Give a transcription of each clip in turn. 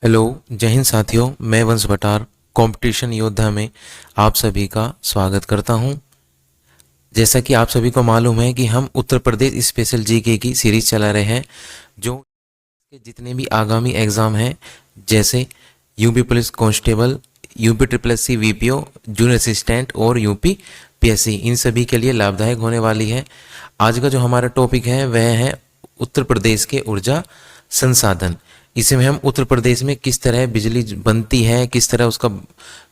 Hello, जय हिंद साथियों। मैं वंश बटार कंपटीशन योद्धा में आप सभी का स्वागत करता हूं। जैसा कि आप सभी को मालूम है कि हम उत्तर प्रदेश स्पेशल जीके की सीरीज चला रहे हैं, जो के जितने भी आगामी एग्ज़ाम हैं, जैसे UP police constable, UP triple SC VPO, junior assistant और यूपी पीएससी, इन सभी के लिए लाभदायक होने वाली है। आज का जो हमारा टॉपिक है वह है उत्तर प्रदेश के ऊर्जा संसाधन। इसमें हम उत्तर प्रदेश में किस तरह बिजली बनती है, किस तरह उसका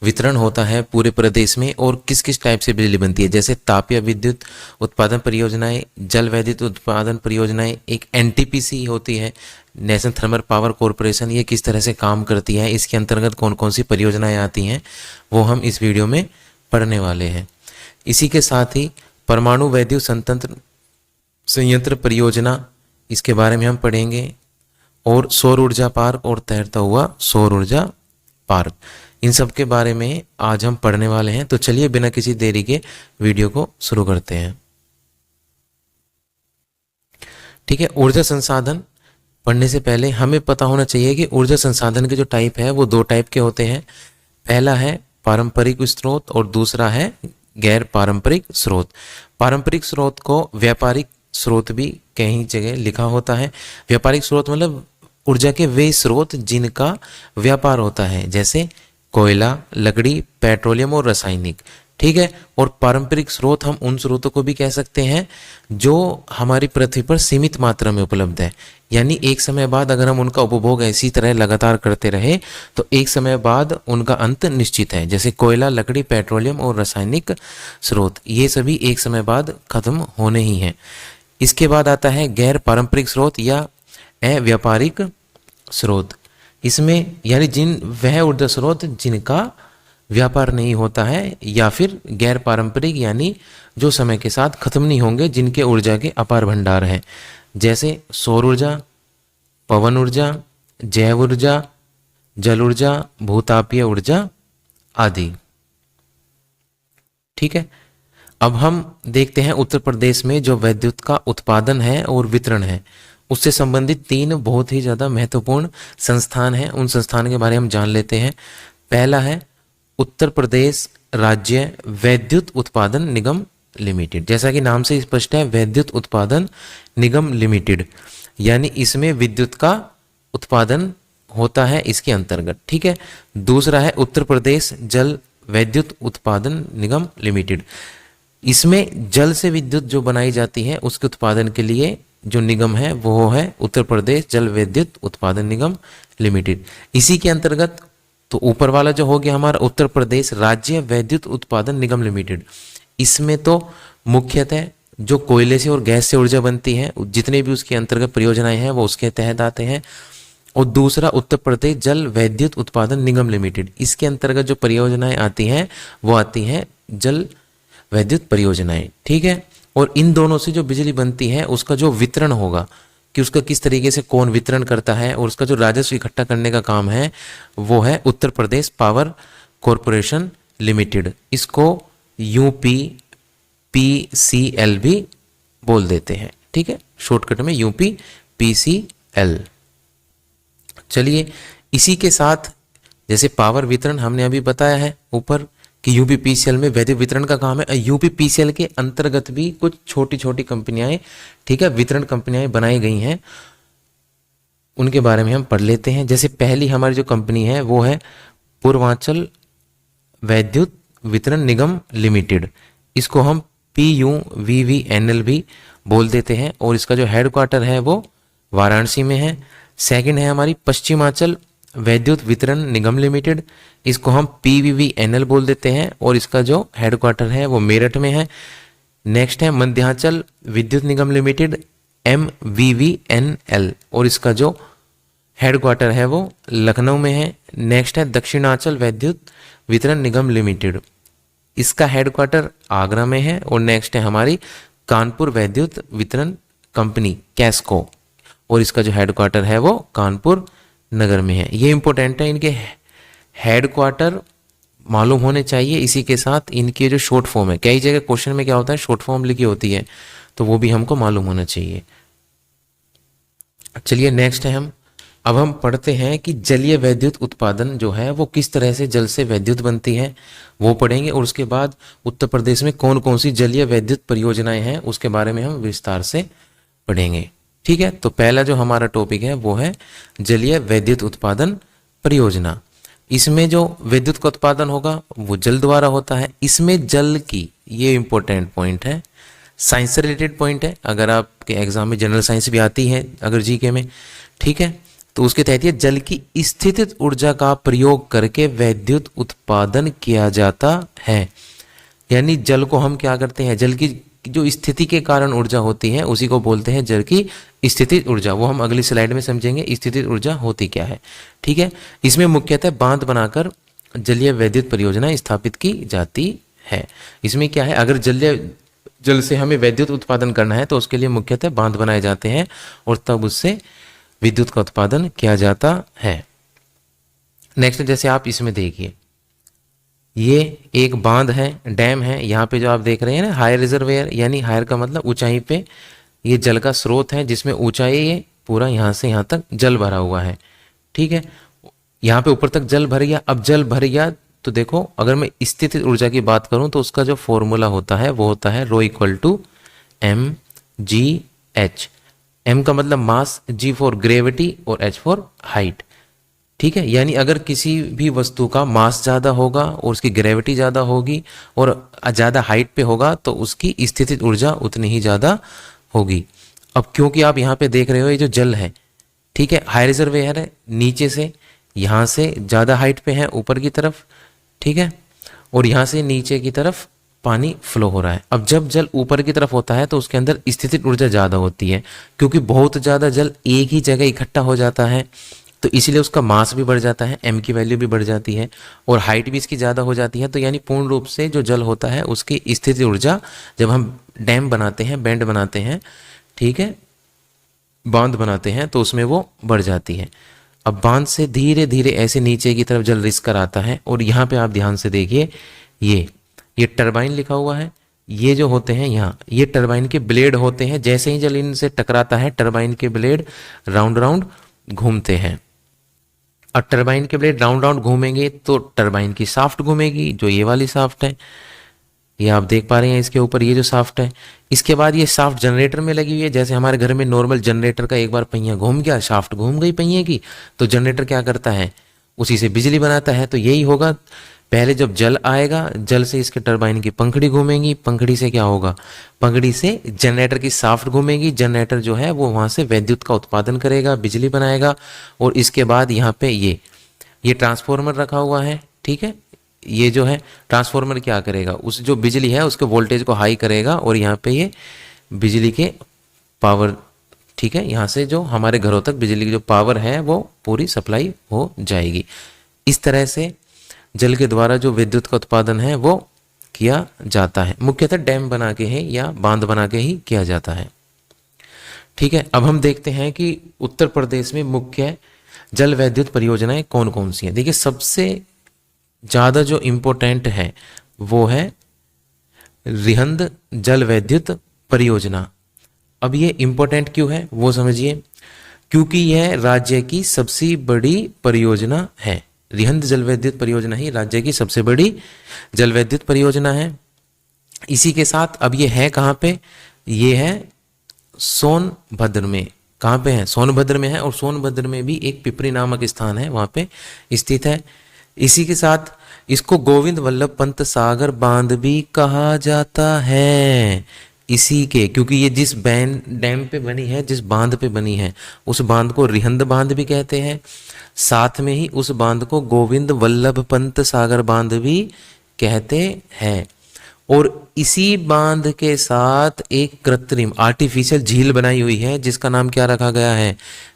वितरण होता है पूरे प्रदेश में, और किस किस टाइप से बिजली बनती है, जैसे तापीय विद्युत उत्पादन परियोजनाएं, जल वैद्युत उत्पादन परियोजनाएं, एक एनटीपीसी होती है, नेशनल थर्मल पावर कॉरपोरेशन, ये किस तरह से काम करती है, इसके अंतर्गत कौन कौन सी परियोजनाएं आती हैं, वो हम इस वीडियो में पढ़ने वाले हैं। इसी के साथ ही परमाणु वैद्युत संयंत्र परियोजना, इसके बारे में हम पढ़ेंगे, और सौर ऊर्जा पार्क और तैरता हुआ सौर ऊर्जा पार्क, इन सब के बारे में आज हम पढ़ने वाले हैं। तो चलिए बिना किसी देरी के वीडियो को शुरू करते हैं। ठीक है, ऊर्जा संसाधन पढ़ने से पहले हमें पता होना चाहिए कि ऊर्जा संसाधन के जो टाइप है वो दो टाइप के होते हैं। पहला है पारंपरिक स्रोत और दूसरा है गैर पारंपरिक स्रोत। पारंपरिक स्रोत को व्यापारिक स्रोत भी कहीं जगह लिखा होता है। व्यापारिक स्रोत मतलब ऊर्जा के वे स्रोत जिनका व्यापार होता है, जैसे कोयला, लकड़ी, पेट्रोलियम और रासायनिक। ठीक है, और पारंपरिक स्रोत हम उन स्रोतों को भी कह सकते हैं जो हमारी पृथ्वी पर सीमित मात्रा में उपलब्ध है, यानी एक समय बाद अगर हम उनका उपभोग ऐसी तरह लगातार करते रहे तो एक समय बाद उनका अंत निश्चित है। जैसे कोयला, लकड़ी, पेट्रोलियम और रासायनिक स्रोत, ये सभी एक समय बाद खत्म होने ही हैं। इसके बाद आता है गैर पारंपरिक स्रोत या अव्यापारिक स्रोत। इसमें यानी वह ऊर्जा स्रोत जिनका व्यापार नहीं होता है, या फिर गैर पारंपरिक यानी जो समय के साथ खत्म नहीं होंगे, जिनके ऊर्जा के अपार भंडार हैं, जैसे सौर ऊर्जा, पवन ऊर्जा, जैव ऊर्जा, जल ऊर्जा, भूतापीय ऊर्जा आदि। ठीक है, अब हम देखते हैं उत्तर प्रदेश में जो विद्युत का उत्पादन है और वितरण है, उससे संबंधित तीन बहुत ही ज़्यादा महत्वपूर्ण संस्थान हैं। उन संस्थान के बारे में हम जान लेते हैं। पहला है उत्तर प्रदेश राज्य विद्युत उत्पादन निगम लिमिटेड। जैसा कि नाम से स्पष्ट है, विद्युत उत्पादन निगम लिमिटेड, यानी इसमें विद्युत का उत्पादन होता है इसके अंतर्गत। ठीक है, दूसरा है उत्तर प्रदेश जल विद्युत उत्पादन निगम लिमिटेड। इसमें जल से विद्युत जो बनाई जाती है उसके उत्पादन के लिए जो निगम है वो है उत्तर प्रदेश जल विद्युत उत्पादन निगम लिमिटेड। इसी के अंतर्गत तो ऊपर वाला जो हो गया हमारा उत्तर प्रदेश राज्य विद्युत उत्पादन निगम लिमिटेड, इसमें तो मुख्यतः जो कोयले से और गैस से ऊर्जा बनती है, जितने भी उसके अंतर्गत परियोजनाएं हैं वो उसके तहत आते हैं। और दूसरा उत्तर प्रदेश जल विद्युत उत्पादन निगम लिमिटेड, इसके अंतर्गत जो परियोजनाएं आती हैं वो आती हैं जल विद्युत परियोजनाएं। ठीक है, और इन दोनों से जो बिजली बनती है उसका जो वितरण होगा कि उसका किस तरीके से कौन वितरण करता है और उसका जो राजस्व इकट्ठा करने का काम है वो है Uttar Pradesh power corporation limited. इसको यूपी पीसीएल भी बोल देते हैं। ठीक है, शॉर्टकट में यूपी पीसीएल। चलिए, इसी के साथ जैसे पावर वितरण हमने अभी बताया है ऊपर कि यूपीपीसीएल में वैद्युत वितरण का काम है। यूपीपीसीएल के अंतर्गत भी कुछ छोटी छोटी कंपनियां, ठीक है, वितरण कंपनियां बनाई गई हैं, उनके बारे में हम पढ़ लेते हैं। जैसे पहली हमारी जो कंपनी है वो है पूर्वांचल वैद्युत वितरण निगम लिमिटेड। इसको हम PUVVNL भी बोल देते हैं, और इसका जो हेडक्वार्टर है वो वाराणसी में है। सेकंड है हमारी पश्चिमांचल वैद्युत वितरण निगम लिमिटेड, इसको हम PVVNL बोल देते हैं, और इसका जो हेडक्वार्टर है वो मेरठ में है। नेक्स्ट है मध्यांचल विद्युत निगम लिमिटेड MVVNL, और इसका जो हेडक्वार्टर है वो लखनऊ में है। नेक्स्ट है दक्षिणांचल वैद्युत वितरण निगम लिमिटेड, इसका हेडक्वार्टर आगरा में है। और नेक्स्ट है हमारी कानपुर वैद्युत वितरण कंपनी कैस्को, और इसका जो हेडक्वार्टर है वो कानपुर नगर में है। ये इंपॉर्टेंट है, इनके हेडक्वार्टर मालूम होने चाहिए। इसी के साथ इनकी जो शॉर्ट फॉर्म है, कई जगह क्वेश्चन में क्या होता है शॉर्ट फॉर्म लिखी होती है, तो वो भी हमको मालूम होना चाहिए। चलिए नेक्स्ट है हम अब हम पढ़ते हैं कि जलीय वैद्युत उत्पादन जो है वो किस तरह से जल से वैद्युत बनती है, वो पढ़ेंगे। और उसके बाद उत्तर प्रदेश में कौन कौन सी जलीय वैद्युत परियोजनाएं हैं उसके बारे में हम विस्तार से पढ़ेंगे। ठीक है, तो पहला जो हमारा टॉपिक है वो है जलीय वैद्युत उत्पादन परियोजना। इसमें जो विद्युत का उत्पादन होगा वो जल द्वारा होता है। इसमें जल की, ये इंपॉर्टेंट पॉइंट है, साइंस से रिलेटेड पॉइंट है, अगर आपके एग्जाम में जनरल साइंस भी आती है अगर जीके में, ठीक है, तो उसके तहत ये जल की स्थितिज ऊर्जा का प्रयोग करके वैद्युत उत्पादन किया जाता है। यानी जल को हम क्या करते हैं, जल की जो स्थिति के कारण ऊर्जा होती है उसी को बोलते हैं जल की स्थितिज ऊर्जा। वो हम अगली स्लाइड में समझेंगे स्थितिज ऊर्जा होती क्या है। ठीक है, इसमें मुख्यतः बांध बनाकर जलीय वैद्युत परियोजना स्थापित की जाती है। इसमें क्या है, अगर जल से हमें वैद्युत उत्पादन करना है तो उसके लिए मुख्यतः बांध बनाए जाते हैं और तब उससे विद्युत का उत्पादन किया जाता है। नेक्स्ट जैसे आप इसमें देखिए, ये एक बांध है, डैम है। यहाँ पे जो आप देख रहे हैं ना हायर रिजर्वेयर, यानी हायर का मतलब ऊंचाई पे ये जल का स्रोत है जिसमें ऊंचाई ये पूरा यहाँ से यहाँ तक जल भरा हुआ है। ठीक है, यहाँ पे ऊपर तक जल भर गया। अब जल भर गया तो देखो, अगर मैं स्थितिज ऊर्जा की बात करूं तो उसका जो फॉर्मूला होता है वो होता है rho equal to m g h. M का मतलब मास, जी फॉर ग्रेविटी और एच फॉर हाइट। ठीक है, यानी अगर किसी भी वस्तु का मास ज़्यादा होगा और उसकी ग्रेविटी ज़्यादा होगी और ज़्यादा हाइट पे होगा तो उसकी स्थितिज ऊर्जा उतनी ही ज़्यादा होगी। अब क्योंकि आप यहाँ पे देख रहे हो ये जो जल है, ठीक है, हाई रिजर्वेयर है, नीचे से यहाँ से ज़्यादा हाइट पे है ऊपर की तरफ, ठीक है, और यहाँ से नीचे की तरफ पानी फ्लो हो रहा है। अब जब जल ऊपर की तरफ होता है तो उसके अंदर स्थितिज ऊर्जा ज़्यादा होती है, क्योंकि बहुत ज़्यादा जल एक ही जगह इकट्ठा हो जाता है तो इसलिए उसका मास भी बढ़ जाता है, एम की वैल्यू भी बढ़ जाती है और हाइट भी इसकी ज़्यादा हो जाती है। तो यानी पूर्ण रूप से जो जल होता है उसकी स्थितिज ऊर्जा, जब हम डैम बनाते हैं, बैंड बनाते हैं, ठीक है, बांध बनाते हैं, तो उसमें वो बढ़ जाती है। अब बांध से धीरे धीरे ऐसे नीचे की तरफ जल रिस कर आता है और यहाँ पे आप ध्यान से देखिए, ये टरबाइन लिखा हुआ है, ये जो होते हैं यहाँ ये टरबाइन के ब्लेड होते हैं। जैसे ही जल इनसे टकराता है टरबाइन के ब्लेड राउंड राउंड घूमते हैं। और टरबाइन के ब्लेड राउंड राउंड घूमेंगे तो टरबाइन की शाफ्ट घूमेगी, जो ये वाली शाफ्ट है, ये आप देख पा रहे हैं इसके ऊपर ये जो शाफ्ट है। इसके बाद ये शाफ्ट जनरेटर में लगी हुई है। जैसे हमारे घर में नॉर्मल जनरेटर का एक बार पहिया घूम गया, शाफ्ट घूम गई पहिए की, तो जनरेटर क्या करता है, उसी से बिजली बनाता है। तो यही होगा, पहले जब जल आएगा, जल से इसके टरबाइन की पंखड़ी घूमेंगी, पंखड़ी से क्या होगा, पंखड़ी से जनरेटर की शाफ्ट घूमेगी, जनरेटर जो है वो वहाँ से वैद्युत का उत्पादन करेगा, बिजली बनाएगा। और इसके बाद यहाँ पे ये ट्रांसफॉर्मर रखा हुआ है, ठीक है, ये जो है ट्रांसफॉर्मर क्या करेगा, उस जो बिजली है उसके वोल्टेज को हाई करेगा और यहाँ पे ये बिजली के पावर, ठीक है, यहाँ से जो हमारे घरों तक बिजली की जो पावर है वो पूरी सप्लाई हो जाएगी। इस तरह से जल के द्वारा जो विद्युत का उत्पादन है वो किया जाता है। मुख्यतः डैम बना के ही या बांध बना के ही किया जाता है। ठीक है, अब हम देखते हैं कि उत्तर प्रदेश में मुख्य जल वैद्युत परियोजनाएं कौन कौन सी हैं। देखिए, सबसे ज़्यादा जो इम्पोर्टेंट है वो है रिहंद जल वैद्युत परियोजना। अब ये इम्पोर्टेंट क्यों है वो समझिए, क्योंकि यह राज्य की सबसे बड़ी परियोजना है। रिहंद जल वैद्युत परियोजना ही राज्य की सबसे बड़ी जल वैद्युत परियोजना है। इसी के साथ अब ये है कहाँ पे, ये है सोनभद्र में। कहाँ पे है, सोनभद्र में है, और सोनभद्र में भी एक पिपरी नामक स्थान है वहाँ पे स्थित है। इसी के साथ इसको गोविंद वल्लभ पंत सागर बांध भी कहा जाता है। इसी के, क्योंकि ये जिस डैम पे बनी है, जिस बांध पे बनी है, उस बांध को रिहंद बांध भी कहते हैं। साथ में ही उस बांध को गोविंद वल्लभ पंत सागर बांध भी कहते हैं। और इसी बांध के साथ एक कृत्रिम आर्टिफिशियल झील बनाई हुई है जिसका नाम क्या रखा गया है,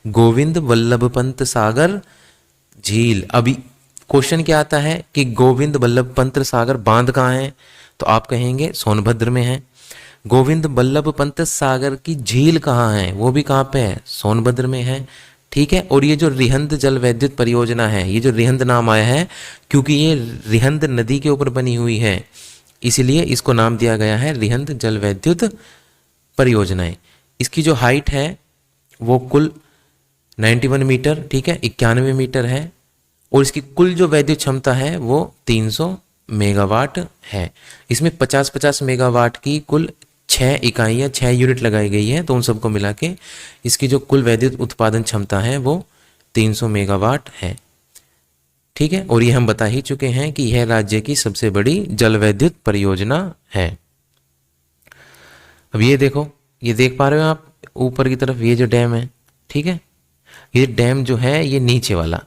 गोविंद वल्लभ पंत सागर झील। अभी क्वेश्चन क्या आता है कि गोविंद वल्लभ पंत सागर बांध कहाँ है, तो आप कहेंगे सोनभद्र में है। गोविंद वल्लभ पंत सागर की झील कहाँ है, वो भी कहाँ पे है, सोनभद्र में है। ठीक है, और ये जो रिहंद जल वैद्युत परियोजना है, ये जो रिहंद नाम आया है क्योंकि ये रिहंद नदी के ऊपर बनी हुई है, इसलिए इसको नाम दिया गया है रिहंद जल वैद्युत परियोजनाएं। इसकी जो हाइट है वो कुल 91 मीटर, ठीक है, 91 मीटर है। और इसकी कुल जो वैद्युत क्षमता है वो 300 मेगावाट है। इसमें 50-50 मेगावाट की कुल 6 इकाइयाँ, 6 यूनिट लगाई गई है। तो उन सबको मिला के इसकी जो कुल वैद्युत उत्पादन क्षमता है वो 300 मेगावाट है, ठीक है। और ये हम बता ही चुके हैं कि यह राज्य की सबसे बड़ी जल वैद्युत परियोजना है। अब ये देखो, ये देख पा रहे हो आप ऊपर की तरफ ये जो डैम है, ठीक है, ये डैम जो है ये नीचे वाला,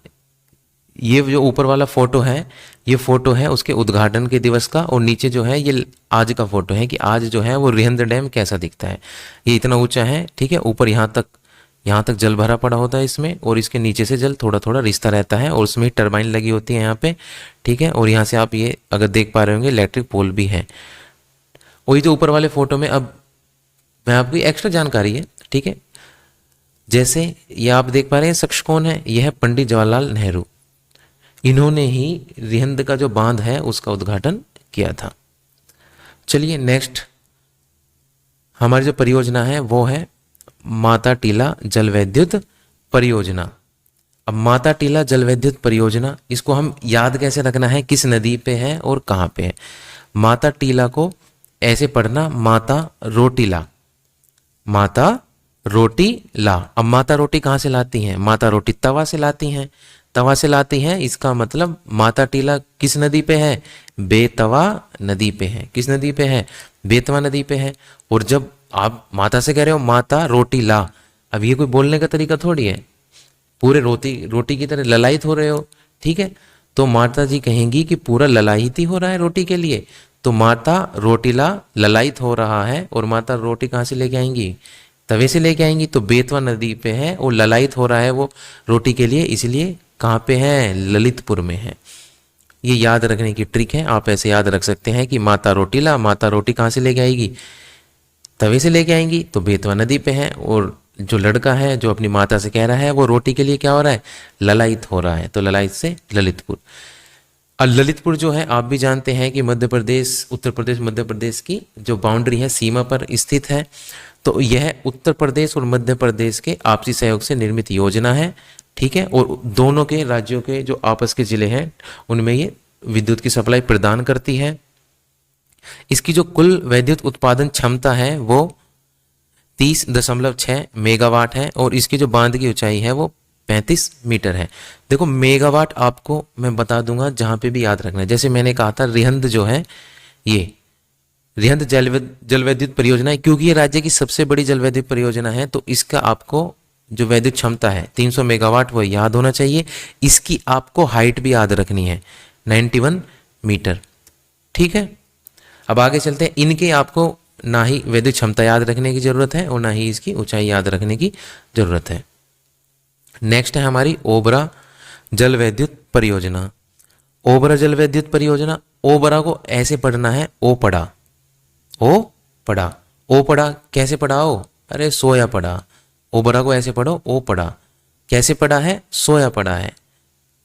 ये जो ऊपर वाला फोटो है ये फोटो है उसके उद्घाटन के दिवस का, और नीचे जो है ये आज का फोटो है कि आज जो है वो रिहंद डैम कैसा दिखता है। ये इतना ऊंचा है, ठीक है, ऊपर यहाँ तक जल भरा पड़ा होता है इसमें, और इसके नीचे से जल थोड़ा थोड़ा रिसता रहता है, और उसमें टरबाइन लगी होती है यहाँ पे, ठीक है। और यहाँ से आप ये अगर देख पा रहे होंगे इलेक्ट्रिक पोल भी है। और ये जो ऊपर वाले फोटो में, अब मैं आपको एक्स्ट्रा जानकारी है, ठीक है, जैसे ये आप देख पा रहे हैं शख्स कौन है, यह है पंडित जवाहरलाल नेहरू। इन्होंने ही रिहंद का जो बांध है उसका उद्घाटन किया था। चलिए नेक्स्ट हमारी जो परियोजना है वो है माता टीला जल वैद्युत परियोजना। अब माता टीला जल वैद्युत परियोजना, इसको हम याद कैसे रखना है, किस नदी पे है और कहाँ पे है। माता टीला को ऐसे पढ़ना, माता रोटीला, माता रोटी ला। अब माता रोटी कहाँ से लाती हैं, माता रोटी तवा से लाती हैं, तवा से लाती हैं। इसका मतलब माता टीला किस नदी पे है, बेतवा नदी पे है। किस नदी पे है, बेतवा नदी पे है। और जब आप माता से कह रहे हो माता रोटी ला, अब ये कोई बोलने का तरीका थोड़ी है, पूरे रोटी की तरह ललायित हो रहे हो, ठीक है। तो माता जी कहेंगी कि पूरा ललायित ही हो रहा है रोटी के लिए, तो माता रोटीला ललायित हो रहा है। और माता रोटी कहाँ से लेके आएंगी, तवे से लेके आएंगी। तो बेतवा नदी पे है और ललायित हो रहा है वो रोटी के लिए, इसलिए कहाँ पे है, ललितपुर में है। ये याद रखने की ट्रिक है, आप ऐसे याद रख सकते हैं कि माता रोटीला, माता रोटी कहाँ से लेके आएगी, तवे से लेके आएंगी, तो बेतवा नदी पे है। और जो लड़का है जो अपनी माता से कह रहा है वो रोटी के लिए क्या हो रहा है, ललायित हो रहा है, तो ललायित से ललितपुर। और ललितपुर जो है आप भी जानते हैं कि मध्य प्रदेश, उत्तर प्रदेश मध्य प्रदेश की जो बाउंड्री है, सीमा पर स्थित है। तो यह उत्तर प्रदेश और मध्य प्रदेश के आपसी सहयोग से निर्मित योजना है, ठीक है। और दोनों के राज्यों के जो आपस के जिले हैं उनमें ये विद्युत की सप्लाई प्रदान करती है। इसकी जो कुल वैद्युत उत्पादन क्षमता है वो 30.6 मेगावाट है, और इसकी जो बांध की ऊंचाई है वो 35 मीटर है। देखो मेगावाट आपको मैं बता दूंगा जहां पे भी याद रखना है। जैसे मैंने कहा था रिहंद जो है, ये रिहंद जल विद्युत परियोजना है, क्योंकि ये राज्य की सबसे बड़ी जल विद्युत परियोजना है, तो इसका आपको जो वैद्युत क्षमता है 300 मेगावाट वो याद होना चाहिए। इसकी आपको हाइट भी याद रखनी है, 91 मीटर, ठीक है। अब आगे चलते हैं। इनके आपको ना ही वैद्युत क्षमता याद रखने की जरूरत है और ना ही इसकी ऊंचाई याद रखने की जरूरत है। नेक्स्ट है हमारी ओबरा जल विद्युत परियोजना। ओबरा जल विद्युत परियोजना, ओबरा को ऐसे पढ़ना है, ओ पड़ा, ओ पड़ा, ओ पड़ा कैसे पढ़ाओ, अरे सोया पड़ा। ओबरा को ऐसे पढ़ो, ओ पड़ा, कैसे पड़ा है, सोया पड़ा है,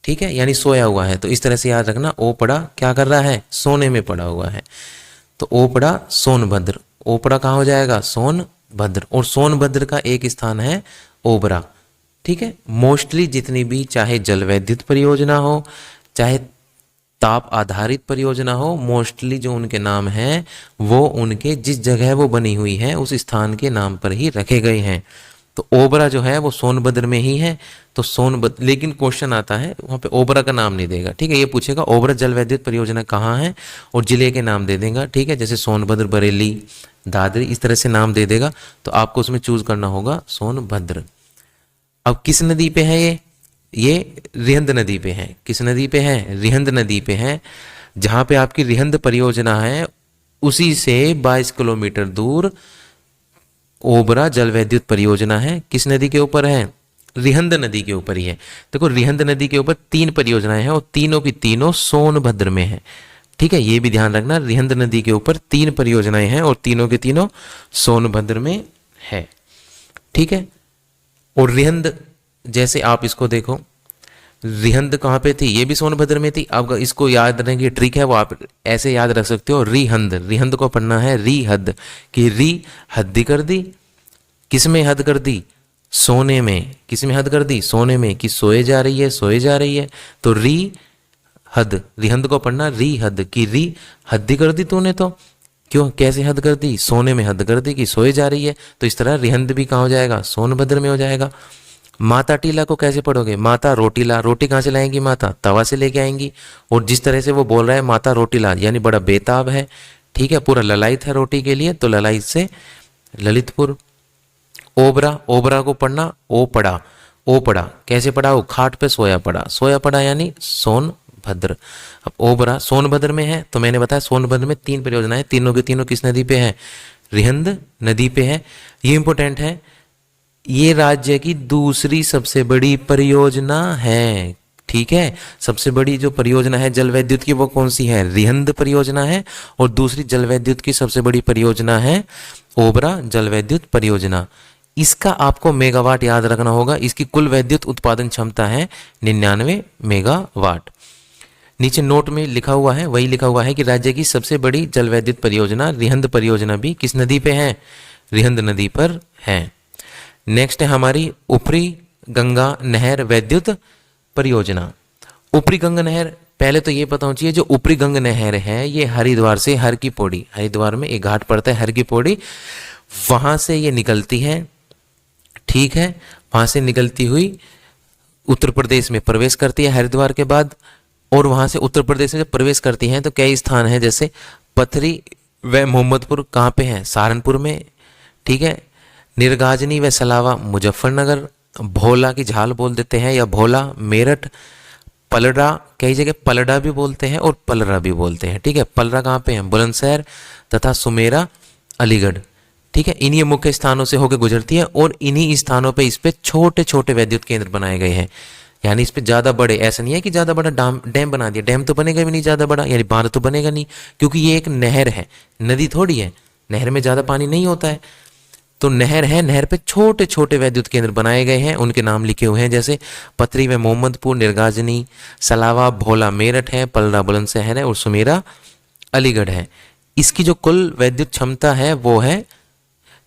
ठीक है, यानी सोया हुआ है। तो इस तरह से याद रखना, ओ पड़ा क्या कर रहा है, सोने में पड़ा हुआ है। तो ओ पड़ा सोनभद्र, ओ पड़ा कहाँ हो जाएगा, सोनभद्र। और सोनभद्र का एक स्थान है ओबरा, ठीक है। मोस्टली जितनी भी चाहे जल वैद्युत परियोजना हो चाहे ताप आधारित परियोजना हो, मोस्टली जो उनके नाम हैं वो उनके जिस जगह वो बनी हुई है उस स्थान के नाम पर ही रखे गए हैं। तो ओबरा जो है वो सोनभद्र में ही है, तो सोनभद्र, लेकिन क्वेश्चन आता है वहाँ पे ओबरा का नाम नहीं देगा, ठीक है। ये पूछेगा ओबरा जल वैद्युत परियोजना कहाँ है और जिले के नाम दे देगा, ठीक है। जैसे सोनभद्र, बरेली, दादरी, इस तरह से नाम दे देगा, तो आपको उसमें चूज करना होगा सोनभद्र। अब किस नदी पे है ये रिहंद नदी पे है। किस नदी पे है, रिहंद नदी पे है। जहाँ पे आपकी रिहंद परियोजना है उसी से 22 किलोमीटर दूर ओबरा जल वैद्युत परियोजना है। किस नदी के ऊपर है, रिहंद नदी के ऊपर ही है। देखो रिहंद नदी के ऊपर 3 परियोजनाएं हैं और तीनों की तीनों सोनभद्र में है, ठीक है। ये भी ध्यान रखना, रिहंद नदी के ऊपर 3 परियोजनाएं हैं और तीनों के तीनों सोनभद्र में है, ठीक है। और रिहंद, जैसे आप इसको देखो, रिहंद कहाँ पे थी, ये भी सोनभद्र में थी। अब इसको याद रखने की ट्रिक है, वो आप ऐसे याद रख सकते हो, रिहंद, रिहंद को पढ़ना है री हद, कि री हद्दी कर दी, किस में हद कर दी, सोने में, किसी में हद कर दी, सोने में, कि सोए जा रही है, सोए जा रही है, तो री हद, रिहंद को पढ़ना री हद, की री हद्दी कर दी तूने तो। क्यों, कैसे हद कर दी, सोने में हद कर दी कि सोए जा रही है, तो इस तरह रिहंद भी कहाँ हो जाएगा, सोनभद्र में हो जाएगा। माता टीला को कैसे पढ़ोगे, माता रोटीला, रोटी कहाँ से लाएंगी माता, तवा से लेके आएंगी। और जिस तरह से वो बोल रहा है माता रोटीला, यानी बड़ा बेताब है, ठीक है, पूरा ललायत है रोटी के लिए, तो ललायत से ललितपुर। ओबरा, ओबरा को पढ़ना ओ पड़ा, ओ पड़ा कैसे पढ़ा, वो खाट पे सोया पड़ा, सोया पड़ा यानी सोनभद्र। अब ओबरा सोनभद्र में है, तो मैंने बताया सोनभद्र में 3 परियोजनाएं, तीनों के तीनों किस नदी पे है, रिहंद नदी पे है। ये इंपॉर्टेंट है, ये राज्य की दूसरी सबसे बड़ी परियोजना है, ठीक है। सबसे बड़ी जो परियोजना है जल विद्युत की वो कौन सी है, रिहंद परियोजना है, और दूसरी जल विद्युत की सबसे बड़ी परियोजना है ओबरा जल विद्युत परियोजना। इसका आपको मेगावाट याद रखना होगा, इसकी कुल विद्युत उत्पादन क्षमता है 99 मेगावाट। नीचे नोट में लिखा हुआ है, वही लिखा हुआ है कि राज्य की सबसे बड़ी जल विद्युत परियोजना रिहंद परियोजना भी किस नदी पे है, रिहंद नदी पर है। नेक्स्ट है हमारी ऊपरी गंगा नहर विद्युत परियोजना। ऊपरी गंगा नहर, पहले तो ये पता होना चाहिए, जो ऊपरी गंगा नहर है ये हरिद्वार से हर की पौड़ी, हरिद्वार में एक घाट पड़ता है हर की पौड़ी, वहां से ये निकलती है, ठीक है। वहां से निकलती हुई उत्तर प्रदेश में प्रवेश करती है हरिद्वार के बाद, और वहां से उत्तर प्रदेश में जब प्रवेश करती हैं तो कई स्थान हैं, जैसे पथरी व मोहम्मदपुर कहाँ पे हैं, सहारनपुर में, ठीक है। निर्गाजनी व सलावा मुजफ्फरनगर, भोला की झाल बोल देते हैं या भोला मेरठ, पलड़ा, कई जगह पलड़ा भी बोलते हैं और पलरा भी बोलते हैं, ठीक है। पलरा कहाँ पे है, बुलंदशहर, तथा सुमेरा अलीगढ़, ठीक है। इन्हीं मुख्य स्थानों से होकर गुजरती है, और इन्हीं स्थानों पे इस पे छोटे छोटे विद्युत केंद्र बनाए गए हैं, यानी इस पे ज़्यादा बड़े, ऐसा नहीं है कि ज़्यादा बड़ा डैम बना दिया, डैम तो बनेगा भी नहीं ज़्यादा बड़ा, यानी बांध तो बनेगा नहीं, क्योंकि ये एक नहर है, नदी थोड़ी है, नहर में ज़्यादा पानी नहीं होता है, तो नहर है, नहर पे छोटे छोटे विद्युत केंद्र बनाए गए हैं, उनके नाम लिखे हुए हैं, जैसे पथरी में मोहम्मदपुर, निर्गाजनी, सलावा, भोला मेरठ है, पलड़ा बुलंदशहर है, और सुमेरा अलीगढ़ है। इसकी जो कुल विद्युत क्षमता है वो है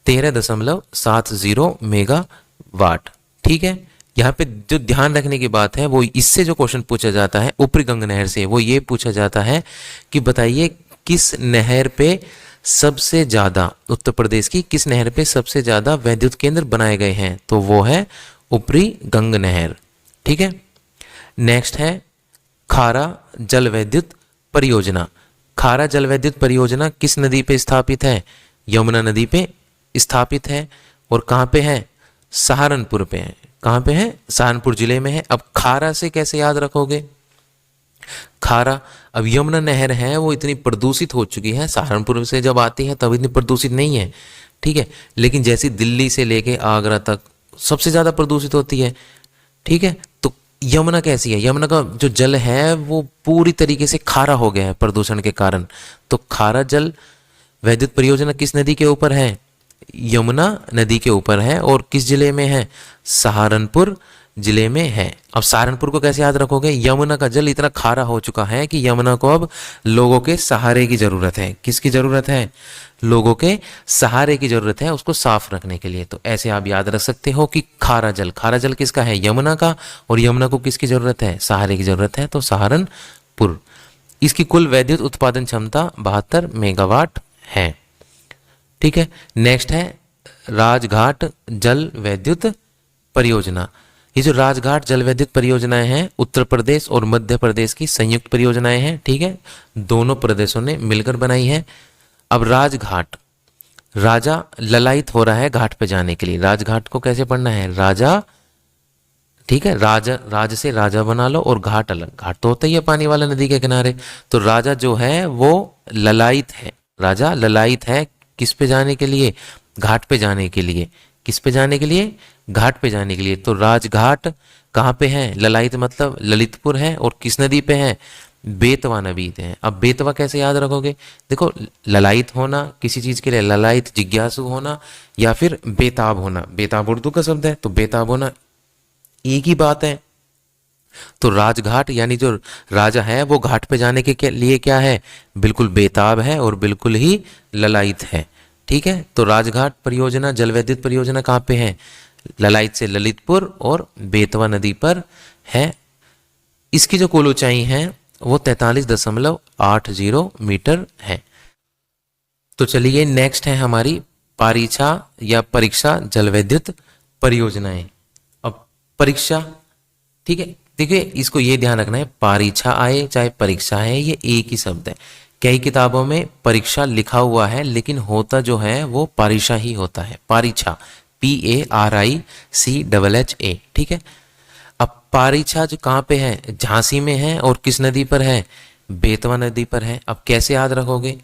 13.70 मेगावाट, ठीक है। यहाँ पे जो ध्यान रखने की बात है वो, इससे जो क्वेश्चन पूछा जाता है ऊपरी गंगा नहर से, वो ये पूछा जाता है कि बताइए किस नहर पे सबसे ज्यादा, उत्तर प्रदेश की किस नहर पे सबसे ज्यादा विद्युत केंद्र बनाए गए हैं, तो वो है ऊपरी गंगा नहर, ठीक है। नेक्स्ट है खारा जल विद्युत परियोजना। खारा जल विद्युत परियोजना किस नदी पे स्थापित है, यमुना नदी पे स्थापित है, और कहाँ पे है, सहारनपुर पे है। कहाँ पे है, सहारनपुर जिले में है। अब खारा से कैसे याद रखोगे, खारा, अब यमुना नहर है वो इतनी प्रदूषित हो चुकी है, सहारनपुर से जब आती है तब इतनी प्रदूषित नहीं है, ठीक है, लेकिन जैसी दिल्ली से लेके आगरा तक सबसे ज़्यादा प्रदूषित होती है, ठीक है। तो यमुना कैसी है, यमुना का जो जल है वो पूरी तरीके से खारा हो गया है प्रदूषण के कारण। तो खारा जल विद्युत परियोजना किस नदी के ऊपर है, यमुना नदी के ऊपर है, और किस जिले में है, सहारनपुर जिले में है। अब सहारनपुर को कैसे याद रखोगे, यमुना का जल इतना खारा हो चुका है कि यमुना को अब लोगों के सहारे की जरूरत है। किसकी जरूरत है, लोगों के सहारे की जरूरत है उसको साफ रखने के लिए। तो ऐसे आप याद रख सकते हो कि खारा जल किसका है, यमुना का, और यमुना को किसकी जरूरत है, सहारे की जरूरत है, तो सहारनपुर। इसकी कुल विद्युत उत्पादन क्षमता 72 मेगावाट है, ठीक है। नेक्स्ट है राजघाट जल विद्युत परियोजना। ये जो राजघाट जल विद्युत परियोजनाएं हैं उत्तर प्रदेश और मध्य प्रदेश की संयुक्त परियोजनाएं हैं, ठीक है, दोनों प्रदेशों ने मिलकर बनाई है। अब राजघाट, राजा ललायित हो रहा है घाट पे जाने के लिए, राजघाट को कैसे पढ़ना है, राजा, ठीक है, राज से राजा बना लो, और घाट अलग, घाट तो होता ही है पानी वाला नदी के किनारे, तो राजा जो है वो ललायित है, राजा ललायित है किस पे जाने के लिए, घाट पे जाने के लिए, किस पे जाने के लिए, घाट पे जाने के लिए। तो राजघाट कहाँ पे है, ललायत मतलब ललितपुर है, और किस नदी पे है, बेतवा नदी है। अब बेतवा कैसे याद रखोगे, देखो ललायत होना किसी चीज के लिए, ललायत जिज्ञासु होना या फिर बेताब होना, बेताब उर्दू का शब्द है, तो बेताब होना एक ही बात है। तो राजघाट यानी जो राजा है वो घाट पे जाने के लिए क्या है, बिल्कुल बेताब है और बिल्कुल ही ललायत है, ठीक है। तो राजघाट परियोजना जल विद्युत परियोजना कहाँ पे है, ललाइत से ललितपुर और बेतवा नदी पर है। इसकी जो कुल ऊंचाई है वो 43.80 मीटर है। तो चलिए नेक्स्ट है हमारी पारीछा या परीक्षा जलविद्युत परियोजनाएं। अब परीक्षा, ठीक है, देखिए इसको ये ध्यान रखना है, पारीछा आए चाहे परीक्षा है ये एक ही शब्द है। कई किताबों में परीक्षा लिखा हुआ है लेकिन होता जो है वो पारीक्षा ही होता है, पारीछा, PARICHA, ठीक है। अब पारीछा जो कहाँ पे है, झांसी में है और किस नदी पर है, बेतवा नदी पर है। अब कैसे याद रखोगे,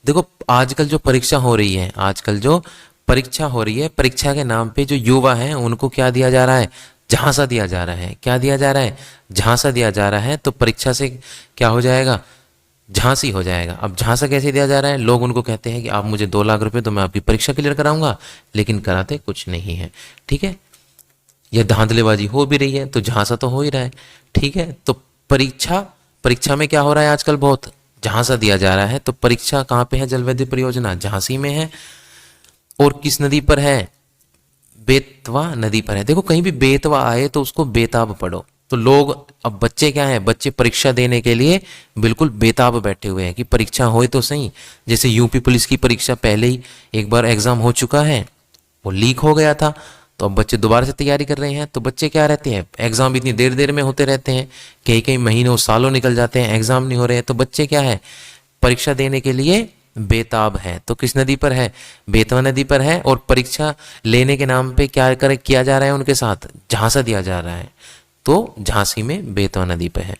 देखो आजकल जो परीक्षा हो रही है, आजकल जो परीक्षा हो रही है, परीक्षा के नाम पे जो युवा हैं उनको क्या दिया जा रहा है, झांसा दिया जा रहा है। क्या दिया जा रहा है, झांसा दिया जा रहा है। तो परीक्षा से क्या हो जाएगा, झांसी हो जाएगा। अब झांसा कैसे दिया जा रहा है, लोग उनको कहते हैं कि आप मुझे 2 लाख रुपए तो मैं आपकी परीक्षा क्लियर कराऊंगा, लेकिन कराते कुछ नहीं है, ठीक है। यह धांधलेबाजी हो भी रही है तो झांसा तो हो ही रहा है, ठीक है। तो परीक्षा में क्या हो रहा है आजकल, बहुत झांसा दिया जा रहा है। तो परीक्षा कहाँ पे है, जलविद्युत परियोजना झांसी में है और किस नदी पर है, बेतवा नदी पर है। देखो कहीं भी बेतवा आए तो उसको बेताब पढ़ो। तो लोग, अब बच्चे क्या हैं, बच्चे परीक्षा देने के लिए बिल्कुल बेताब बैठे हुए हैं कि परीक्षा होए तो सही। जैसे यूपी पुलिस की परीक्षा पहले ही एक बार एग्जाम हो चुका है, वो लीक हो गया था, तो अब बच्चे दोबारा से तैयारी कर रहे हैं। तो बच्चे क्या रहते हैं, एग्जाम इतनी देर देर में होते रहते हैं, कई कई महीनों सालों निकल जाते हैं, एग्जाम नहीं हो रहे हैं। तो बच्चे क्या है, परीक्षा देने के लिए बेताब है। तो किस नदी पर है, बेतवा नदी पर है। और परीक्षा लेने के नाम पे क्या किया जा रहा है, उनके साथ झांसा दिया जा रहा है। तो झांसी में बेतवा नदी पर है,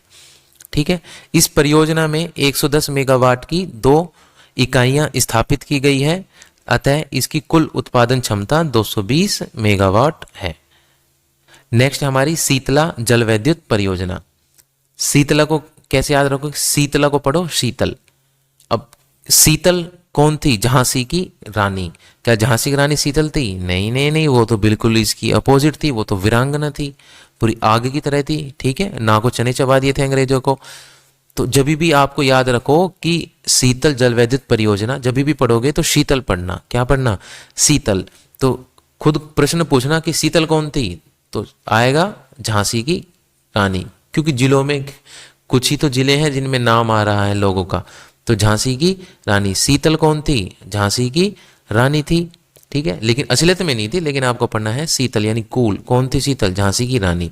ठीक है। इस परियोजना में 110 मेगावाट की 2 इकाइयां स्थापित की गई है, अतः इसकी कुल उत्पादन क्षमता 220 मेगावाट है। नेक्स्ट हमारी शीतला जलविद्युत परियोजना। शीतला को कैसे याद रखोगे, शीतला को पढ़ो, शीतल। अब शीतल कौन थी, झांसी की रानी। क्या झांसी की रानी शीतल थी, नहीं नहीं नहीं, वो तो बिल्कुल इसकी अपोजिट थी, वो तो वीरांगना थी, पूरी आग की तरह थी, ठीक है ना, को चने चबा दिए थे अंग्रेजों को। तो जब भी आपको याद रखो कि शीतल जलविद्युत परियोजना, जब भी पढ़ोगे तो शीतल पढ़ना, क्या पढ़ना, शीतल। तो खुद प्रश्न पूछना कि शीतल कौन थी, तो आएगा झांसी की रानी, क्योंकि जिलों में कुछ ही तो जिले हैं जिनमें नाम आ रहा है लोगों का। तो झांसी की रानी, शीतल कौन थी, झांसी की रानी थी, ठीक है, लेकिन असलियत में नहीं थी, लेकिन आपको पढ़ना है शीतल यानी कूल, कौन थी शीतल, झांसी की रानी,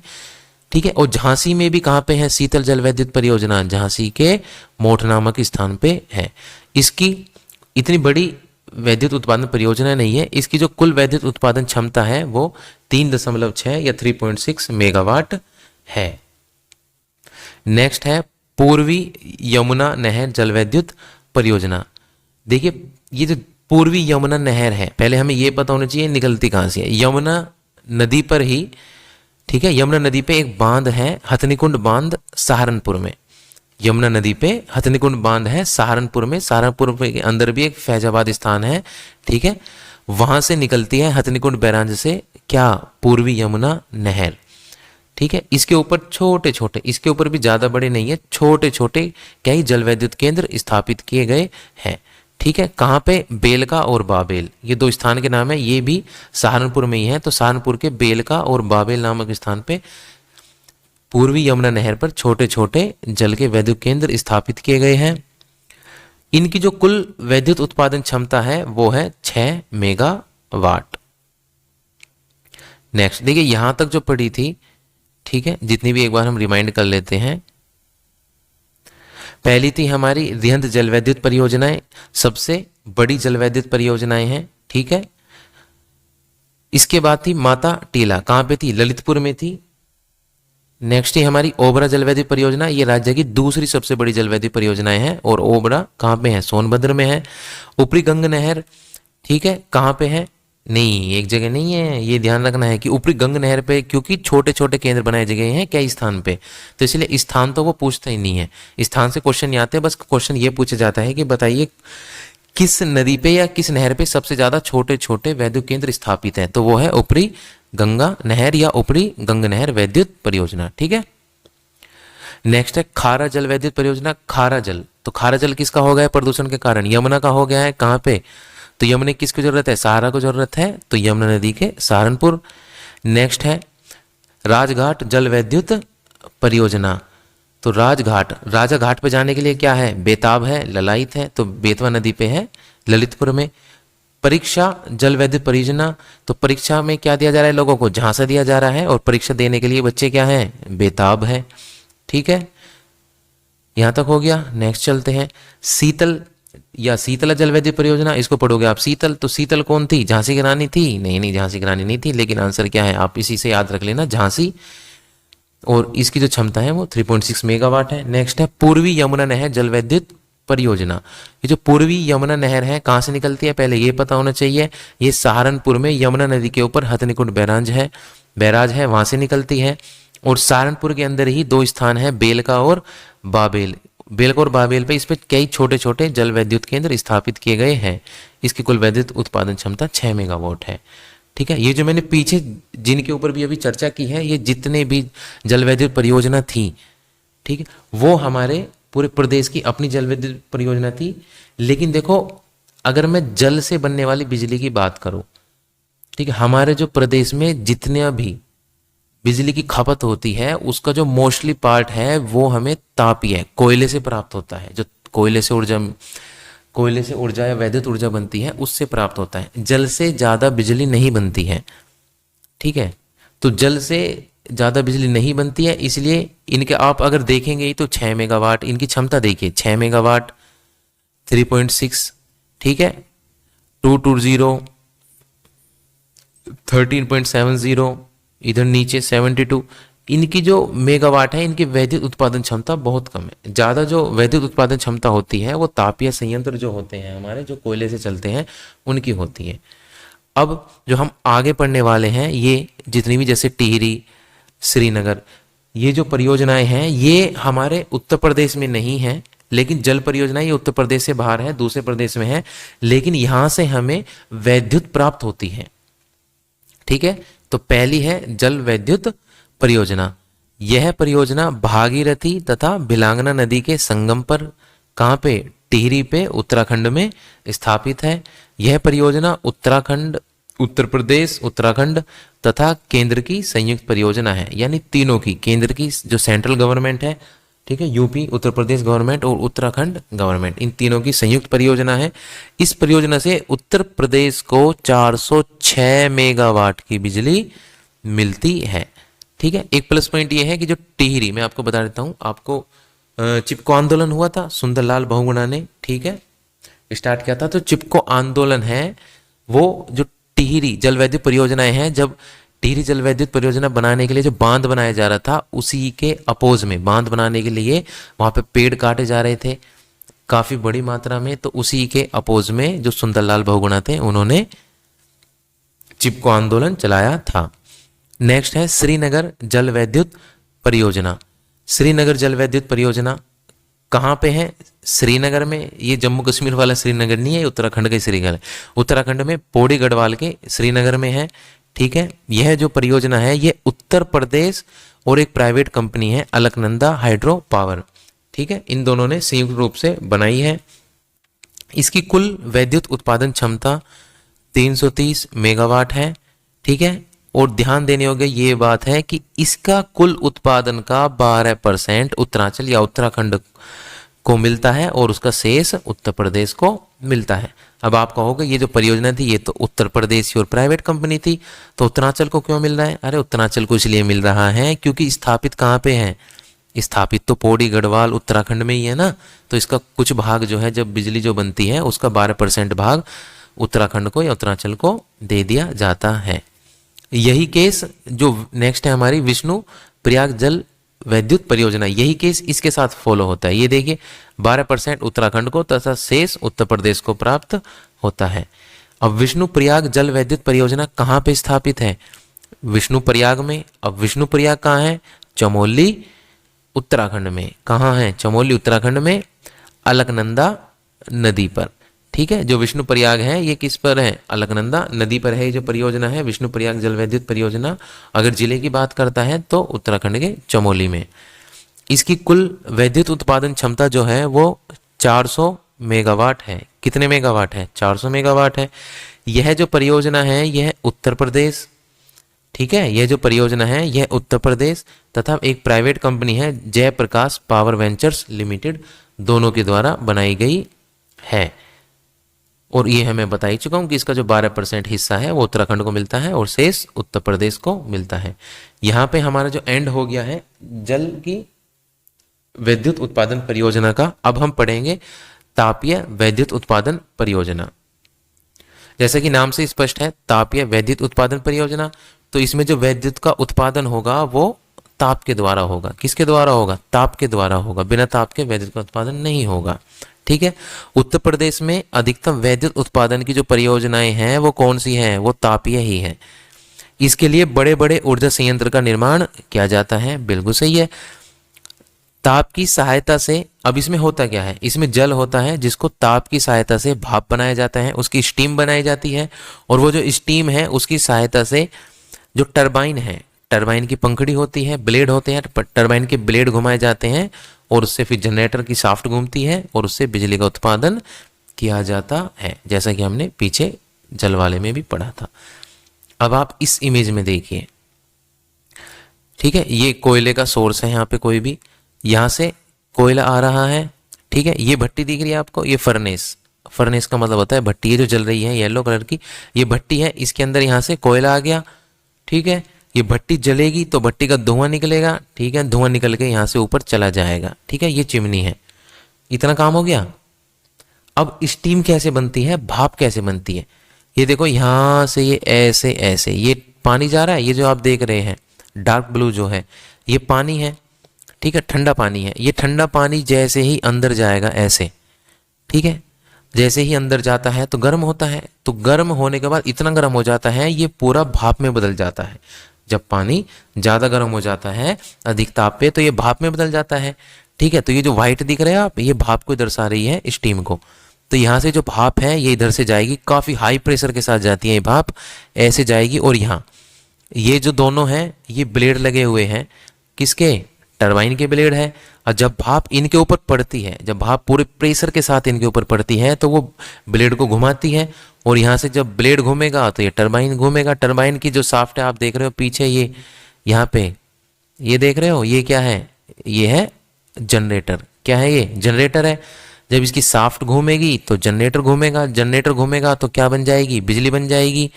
ठीक है। और झांसी में भी कहाँ पे है शीतल जलविद्युत परियोजना, झांसी के मोठ नामक स्थान पे है। इसकी इतनी बड़ी वैद्युत उत्पादन परियोजना नहीं है, इसकी जो कुल वैद्युत उत्पादन क्षमता है वो 3.6 या 3.6 मेगावाट है। नेक्स्ट है पूर्वी यमुना नहर जलविद्युत परियोजना। देखिए ये जो पूर्वी यमुना नहर है, पहले हमें ये पता होना चाहिए निकलती कहाँ से है, यमुना नदी पर ही, ठीक है। यमुना नदी पे एक बांध है, हथनीकुंड बांध, सहारनपुर में। यमुना नदी पे हथनीकुंड बांध है सहारनपुर में, सहारनपुर के अंदर भी एक फैजाबाद स्थान है, ठीक है। वहां से निकलती है हथनीकुंड बैराज से क्या, पूर्वी यमुना नहर, ठीक है। इसके ऊपर छोटे छोटे, इसके ऊपर भी ज्यादा बड़े नहीं है, छोटे छोटे कई जलविद्युत केंद्र स्थापित किए गए हैं, ठीक है। कहाँ पे, बेलका और बाबेल, ये 2 स्थान के नाम है, ये भी सहारनपुर में ही है। तो सहारनपुर के बेलका और बाबेल नामक स्थान पे पूर्वी यमुना नहर पर छोटे छोटे जल के वैद्युत केंद्र स्थापित किए गए हैं। इनकी जो कुल वैद्युत उत्पादन क्षमता है वो है 6 मेगावाट। नेक्स्ट देखिए यहां तक जो पढ़ी थी, ठीक है, जितनी भी एक बार हम रिमाइंड कर लेते हैं। पहली थी हमारी रिहंद जलविद्युत परियोजनाएं, सबसे बड़ी जलविद्युत परियोजनाएं हैं, ठीक है। इसके बाद थी माता टीला, कहां पे थी, ललितपुर में थी। नेक्स्ट है हमारी ओबरा जलविद्युत परियोजना, ये राज्य की दूसरी सबसे बड़ी जलविद्युत परियोजनाएं हैं और ओबरा कहां पे है, सोनभद्र में है। ऊपरी गंग नहर, ठीक है, कहां पे है, नहीं एक जगह नहीं है, ये ध्यान रखना है कि ऊपरी गंग नहर पे, क्योंकि छोटे छोटे केंद्र बनाए गए हैं क्या स्थान पे, तो इसलिए स्थान तो वो पूछता ही नहीं है, स्थान से क्वेश्चन नहीं आते, बस क्वेश्चन ये पूछा जाता है कि बताइए किस नदी पे या किस नहर पे सबसे ज्यादा छोटे छोटे वैद्युत केंद्र स्थापित हैं, तो वो है ऊपरी गंगा नहर या ऊपरी गंग नहर वैद्युत परियोजना, ठीक है। नेक्स्ट है खारा जल वैद्युत परियोजना, खारा जल, तो खारा जल किसका हो गया प्रदूषण के कारण, यमुना का हो गया है, कहां पे, तो यमुना किसकी जरूरत है, सहारा को जरूरत है, तो यमुना नदी के सहारनपुर। नेक्स्ट है राजघाट जल विद्युत परियोजना। तो राजघाट, राजा घाट पे जाने के लिए क्या है, बेताब है, ललायत है, तो बेतवा नदी पे है ललितपुर में। परीक्षा जल विद्युत परियोजना, तो परीक्षा में क्या दिया जा रहा है, लोगों को झांसा दिया जा रहा है, और परीक्षा देने के लिए बच्चे क्या हैं, बेताब है। ठीक है, यहां तक हो गया। नेक्स्ट चलते हैं शीतल या शीतला जल विद्युत परियोजना, इसको पढ़ोगे आप शीतल। तो शीतल कौन थी, झांसी की रानी थी? नहीं नहीं, झांसी की रानी नहीं थी, लेकिन आंसर क्या है, आप इसी से याद रख लेना, झांसी। और इसकी जो क्षमता है वो 3.6 मेगावाट है। नेक्स्ट है पूर्वी यमुना नहर जल विद्युत परियोजना। ये जो पूर्वी यमुना नहर है कहाँ से निकलती है, पहले ये पता होना चाहिए। ये सहारनपुर में यमुना नदी के ऊपर हथनीकुंड बैराज है, वहां से निकलती है। और सहारनपुर के अंदर ही दो स्थान है, बेलका और बाबेल। बेलका और बाबेल पे इस पे कई छोटे छोटे जल विद्युत केंद्र स्थापित किए गए हैं। इसकी कुल विद्युत उत्पादन क्षमता 6 मेगावाट है। ठीक है, ये जो मैंने पीछे जिनके ऊपर भी अभी चर्चा की है, ये जितने भी जल विद्युत परियोजना थी, ठीक है, वो हमारे पूरे प्रदेश की अपनी जल विद्युत परियोजना थी। लेकिन देखो, अगर मैं जल से बनने वाली बिजली की बात करूं, ठीक है, हमारे जो प्रदेश में जितने भी बिजली की खपत होती है उसका जो मोस्टली पार्ट है वो हमें तापीय कोयले से प्राप्त होता है। जो कोयले से ऊर्जा या वैद्युत ऊर्जा बनती है उससे प्राप्त होता है। जल से ज़्यादा बिजली नहीं बनती है। ठीक है, तो जल से ज़्यादा बिजली नहीं बनती है, इसलिए इनके आप अगर देखेंगे तो 6 मेगावाट इनकी क्षमता देखिए, 6 मेगावाट, 3.6, ठीक है, 220, 13.70, इधर नीचे 72। इनकी जो मेगावाट है, इनकी वैद्युत उत्पादन क्षमता बहुत कम है। ज़्यादा जो वैद्युत उत्पादन क्षमता होती है वो तापीय संयंत्र जो होते हैं हमारे, जो कोयले से चलते हैं, उनकी होती है। अब जो हम आगे पढ़ने वाले हैं, ये जितनी भी जैसे टिहरी, श्रीनगर, ये जो परियोजनाएं हैं ये हमारे उत्तर प्रदेश में नहीं है, लेकिन जल परियोजना ये उत्तर प्रदेश से बाहर है, दूसरे प्रदेश में है, लेकिन यहां से हमें वैद्युत प्राप्त होती है। ठीक है, तो पहली है जल वैद्युत परियोजना। यह परियोजना भागीरथी तथा भिलांगना नदी के संगम पर, कहाँ पे, टिहरी पे, उत्तराखंड में स्थापित है। यह परियोजना उत्तराखंड, उत्तर प्रदेश, उत्तराखंड तथा केंद्र की संयुक्त परियोजना है। यानी तीनों की, केंद्र की जो सेंट्रल गवर्नमेंट है, ठीक है, यूपी, उत्तर प्रदेश गवर्नमेंट और उत्तराखंड गवर्नमेंट, इन तीनों की संयुक्त परियोजना है। इस परियोजना से उत्तर प्रदेश को 406 मेगावाट की बिजली मिलती है। ठीक है, एक प्लस पॉइंट ये है कि जो टिहरी, मैं आपको बता देता हूँ, आपको चिपको आंदोलन हुआ था सुंदरलाल बहुगुणा ने, ठीक है, स्टार्ट किया था। तो चिपको आंदोलन है वो जो टिहरी जल विद्युत परियोजनाएं हैं, जब टिहरी जल विद्युत परियोजना बनाने के लिए जो बांध बनाया जा रहा था, उसी के अपोज में, बांध बनाने के लिए वहां पे पेड़ काटे जा रहे थे काफी बड़ी मात्रा में, तो उसी के अपोज में जो सुंदरलाल बहुगुणा थे उन्होंने चिपको आंदोलन चलाया था। नेक्स्ट है श्रीनगर जल विद्युत परियोजना। श्रीनगर जल विद्युत परियोजना कहाँ पे है, श्रीनगर में। ये जम्मू कश्मीर वाला श्रीनगर नहीं है, ये उत्तराखंड का श्रीनगर है। उत्तराखंड में पौड़ी गढ़वाल के श्रीनगर में है। ठीक है, यह जो परियोजना है ये उत्तर प्रदेश और एक प्राइवेट कंपनी है अलकनंदा हाइड्रो पावर, ठीक है, इन दोनों ने संयुक्त रूप से बनाई है। इसकी कुल वैद्युत उत्पादन क्षमता 330 मेगावाट है। ठीक है, और ध्यान देने योग्य ये बात है कि इसका कुल उत्पादन का 12% उत्तरांचल या उत्तराखंड को मिलता है और उसका शेष उत्तर प्रदेश को मिलता है। अब आप कहोगे ये जो परियोजना थी ये तो उत्तर प्रदेश की और प्राइवेट कंपनी थी, तो उत्तरांचल को क्यों मिल रहा है? अरे उत्तरांचल को इसलिए मिल रहा है क्योंकि स्थापित कहाँ पे है, स्थापित तो पौड़ी गढ़वाल उत्तराखंड में ही है ना, तो इसका कुछ भाग जो है, जब बिजली जो बनती है उसका 12% भाग उत्तराखंड को या उत्तरांचल को दे दिया जाता है। यही केस जो नेक्स्ट है हमारी विष्णु प्रयाग जल वैद्युत परियोजना, यही केस इसके साथ फॉलो होता है। ये देखिए 12% उत्तराखंड को तथा शेष उत्तर प्रदेश को प्राप्त होता है। अब विष्णु प्रयाग जल वैद्युत परियोजना कहाँ पे स्थापित है? विष्णु प्रयाग में। अब विष्णु प्रयाग कहाँ है? चमोली उत्तराखंड में। कहाँ है? चमोली उत्तराखंड में, अलकनंदा नदी पर। ठीक है, जो विष्णु प्रयाग है ये किस पर है? अलकनंदा नदी पर है। ये जो परियोजना है विष्णु प्रयाग जल वैद्युत परियोजना, अगर जिले की बात करता है तो उत्तराखंड के चमोली में। इसकी कुल वैद्युत उत्पादन क्षमता जो है वो 400 मेगावाट है। कितने मेगावाट है? 400 मेगावाट है। यह जो परियोजना है यह उत्तर प्रदेश, ठीक है, यह जो परियोजना है यह उत्तर प्रदेश तथा एक प्राइवेट कंपनी है जयप्रकाश पावर वेंचर्स लिमिटेड, दोनों के द्वारा बनाई गई है। और ये मैं बता ही चुका हूँ कि इसका जो 12% हिस्सा है वो उत्तराखंड को मिलता है और शेष उत्तर प्रदेश को मिलता है। यहाँ पे हमारा जो एंड हो गया है जल की विद्युत उत्पादन परियोजना का। अब हम पढ़ेंगे तापीय वैद्युत उत्पादन परियोजना। जैसा कि नाम से स्पष्ट है, तापीय वैद्युत उत्पादन परियोजना, तो इसमें जो वैद्युत का उत्पादन होगा वो ताप के द्वारा होगा। किसके द्वारा होगा? ताप के द्वारा होगा। बिना ताप के वैद्युत का उत्पादन नहीं होगा। ठीक है, उत्तर प्रदेश में अधिकतम वैद्युत उत्पादन की जो परियोजनाएं हैं वो कौन सी हैं? वो तापीय ही है। इसके लिए बड़े बड़े ऊर्जा संयंत्र का निर्माण किया जाता है। बिल्कुल सही है। ताप की सहायता से, अब इसमें होता क्या है, इसमें जल होता है जिसको ताप की सहायता से भाप बनाया जाता है, उसकी स्टीम बनाई जाती है, और वो जो स्टीम है उसकी सहायता से जो टरबाइन है, टरबाइन की पंखड़ी होती है, ब्लेड होते हैं, टरबाइन के ब्लेड घुमाए जाते हैं और उससे फिर जनरेटर की शाफ्ट घूमती है और उससे बिजली का उत्पादन किया जाता है, जैसा कि हमने पीछे जल वाले में भी पढ़ा था। अब आप इस इमेज में देखिए, ठीक है, ये कोयले का सोर्स है, यहाँ पे कोई भी, यहाँ से कोयला आ रहा है। ठीक है, ये भट्टी दिख रही है आपको, ये फर्नेस, फर्नेस का मतलब होता है भट्टी, ये जो जल रही है येलो कलर की, ये भट्टी है, इसके अंदर यहाँ से कोयला आ गया। ठीक है, ये भट्टी जलेगी तो भट्टी का धुआं निकलेगा। ठीक है, धुआं निकल के यहाँ से ऊपर चला जाएगा। ठीक है, ये चिमनी है। इतना काम हो गया। अब स्टीम कैसे बनती है, भाप कैसे बनती है, ये देखो, यहाँ से ये ऐसे ऐसे ये पानी जा रहा है, ये जो आप देख रहे हैं डार्क ब्लू जो है ये पानी है। ठीक है, ठंडा पानी है। ये ठंडा पानी जैसे ही अंदर जाएगा ऐसे, ठीक है, जैसे ही अंदर जाता है तो गर्म होता है, तो गर्म होने के बाद इतना गर्म हो जाता है ये पूरा भाप में बदल जाता है। जब पानी ज़्यादा गर्म हो जाता है अधिक ताप पे तो ये भाप में बदल जाता है। ठीक है, तो ये जो व्हाइट दिख रहे हैं आप, ये भाप को दर्शा रही है, स्टीम को। तो यहाँ से जो भाप है ये इधर से जाएगी, काफ़ी हाई प्रेशर के साथ जाती है ये भाप, ऐसे जाएगी। और यहाँ ये जो दोनों हैं ये ब्लेड लगे हुए हैं, किसके? टरबाइन के ब्लेड है। और जब भाप इनके ऊपर पड़ती है, जब भाप पूरे प्रेशर के साथ इनके ऊपर पड़ती है तो वो ब्लेड को घुमाती है, और यहाँ से जब ब्लेड घूमेगा तो ये टरबाइन घूमेगा। टरबाइन की जो शाफ्ट है आप देख रहे हो पीछे, ये यहाँ पे ये देख रहे हो, ये क्या है? ये है जनरेटर। क्या है ये? जनरेटर है। जब इसकी शाफ्ट घूमेगी तो जनरेटर घूमेगा, जनरेटर घूमेगा तो क्या बन जाएगी? बिजली बन जाएगी।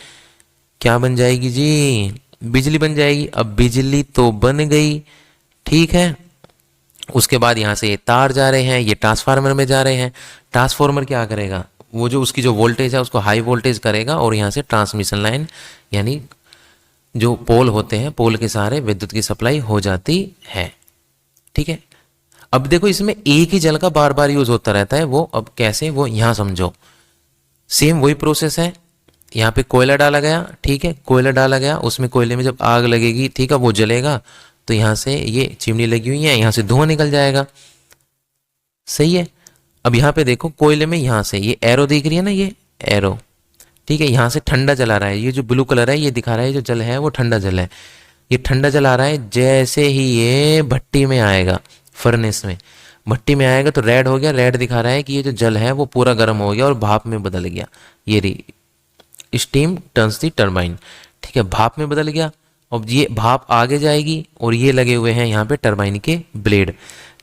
क्या बन जाएगी जी? बिजली बन जाएगी। अब बिजली तो बन गई, ठीक है। उसके बाद यहाँ से ये तार जा रहे हैं, ये ट्रांसफार्मर में जा रहे हैं। ट्रांसफार्मर क्या करेगा? वो जो उसकी जो वोल्टेज है उसको हाई वोल्टेज करेगा, और यहाँ से ट्रांसमिशन लाइन यानी जो पोल होते हैं, पोल के सहारे विद्युत की सप्लाई हो जाती है। ठीक है, अब देखो इसमें एक ही जल का बार बार यूज होता रहता है। वो अब कैसे, वो यहाँ समझो। सेम वही प्रोसेस है। यहाँ पे कोयला डाला गया, ठीक है, कोयला डाला गया, उसमें कोयले में जब आग लगेगी, ठीक है, वो जलेगा, तो यहाँ से ये चिमनी लगी हुई है, यहाँ से धुआं निकल जाएगा। सही है। अब यहाँ पे देखो कोयले में यहाँ से ये एरो दिख रही है ना, ये एरो, ठीक है, यहाँ से ठंडा जला रहा है। ये जो ब्लू कलर है ये दिखा रहा है जो जल है वो ठंडा जल है। ये ठंडा जल आ रहा है, जैसे ही ये भट्टी में आएगा, फर्नेस में भट्टी में आएगा तो रेड हो गया, रेड दिखा रहा है कि ये जो जल है वो पूरा गर्म हो गया और भाप में बदल गया। ये रही स्टीम टर्न्स दी टरबाइन। ठीक है, भाप में बदल गया। अब ये भाप आगे जाएगी और ये लगे हुए हैं यहाँ पे टरबाइन के ब्लेड।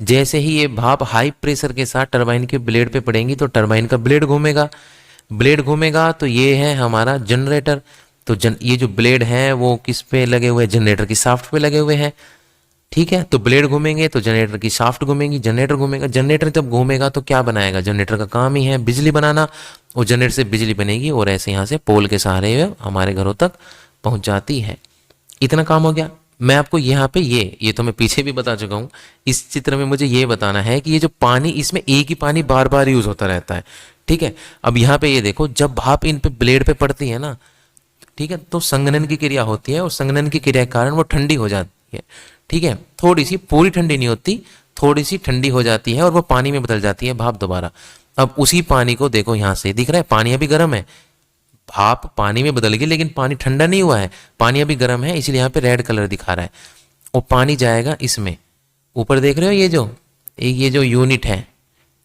जैसे ही ये भाप हाई प्रेशर के साथ टरबाइन के ब्लेड पे पड़ेंगी तो टरबाइन का ब्लेड घूमेगा, ब्लेड घूमेगा तो ये है हमारा जनरेटर। तो ये जो ब्लेड हैं वो किस पे लगे हुए हैं? जनरेटर की शाफ्ट पे लगे हुए हैं। ठीक है, तो ब्लेड घूमेंगे तो जनरेटर की शाफ्ट घूमेगी, जनरेटर घूमेगा। जनरेटर जब घूमेगा तो क्या बनाएगा? जनरेटर का काम ही है बिजली बनाना, और जनरेटर से बिजली बनेगी और ऐसे यहाँ से पोल के सहारे हमारे घरों तक पहुँच जाती है। इतना काम हो गया। मैं आपको यहाँ पे ये तो मैं पीछे भी बता चुका हूँ। इस चित्र में मुझे ये बताना है कि ये जो पानी, इसमें एक ही पानी बार बार यूज होता रहता है। ठीक है, अब यहाँ पे ये देखो, जब भाप इन पे ब्लेड पे पड़ती है ना, ठीक है, तो संघनन की क्रिया होती है, और संघनन की क्रिया के कारण वो ठंडी हो जाती है। ठीक है, थोड़ी सी, पूरी ठंडी नहीं होती, थोड़ी सी ठंडी हो जाती है और वो पानी में बदल जाती है भाप दोबारा। अब उसी पानी को देखो, यहाँ से दिख रहा है पानी अभी गर्म है, भाप पानी में बदल गई लेकिन पानी ठंडा नहीं हुआ है, पानी अभी गर्म है, इसलिए यहाँ पे रेड कलर दिखा रहा है। और पानी जाएगा इसमें, ऊपर देख रहे हो ये जो यूनिट है,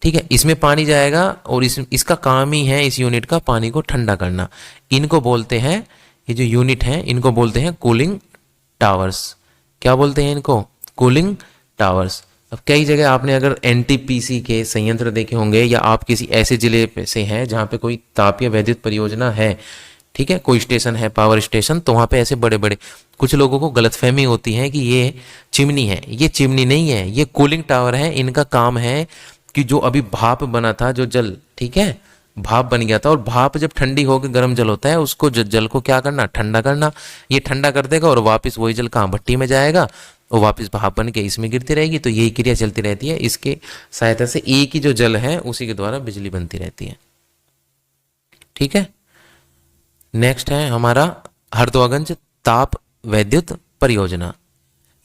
ठीक है, इसमें पानी जाएगा, और इसका काम ही है इस यूनिट का पानी को ठंडा करना। इनको बोलते हैं, ये जो यूनिट है इनको बोलते हैं कूलिंग टावर्स। क्या बोलते हैं इनको? Cooling towers. अब कई जगह आपने अगर एनटीपीसी के संयंत्र देखे होंगे, या आप किसी ऐसे जिले से हैं जहाँ पे कोई तापीय वैद्युत परियोजना है, ठीक है, कोई स्टेशन है, पावर स्टेशन, तो वहाँ पे ऐसे बड़े बड़े, कुछ लोगों को गलतफहमी होती है कि ये चिमनी है। ये चिमनी नहीं है, ये कूलिंग टावर है। इनका काम है कि जो अभी भाप बना था, जो जल, ठीक है, भाप बन गया था, और भाप जब ठंडी होकर गर्म जल होता है, उसको जल को क्या करना? ठंडा करना। ये ठंडा कर देगा और वापस वही जल कहाँ? भट्टी में जाएगा और वापस भाप बन के इसमें गिरती रहेगी। तो यही क्रिया चलती रहती है। इसके सहायता से एक ही जो जल है उसी के द्वारा बिजली बनती रहती है। ठीक है। नेक्स्ट है हमारा हरदोआगंज ताप वैद्युत परियोजना।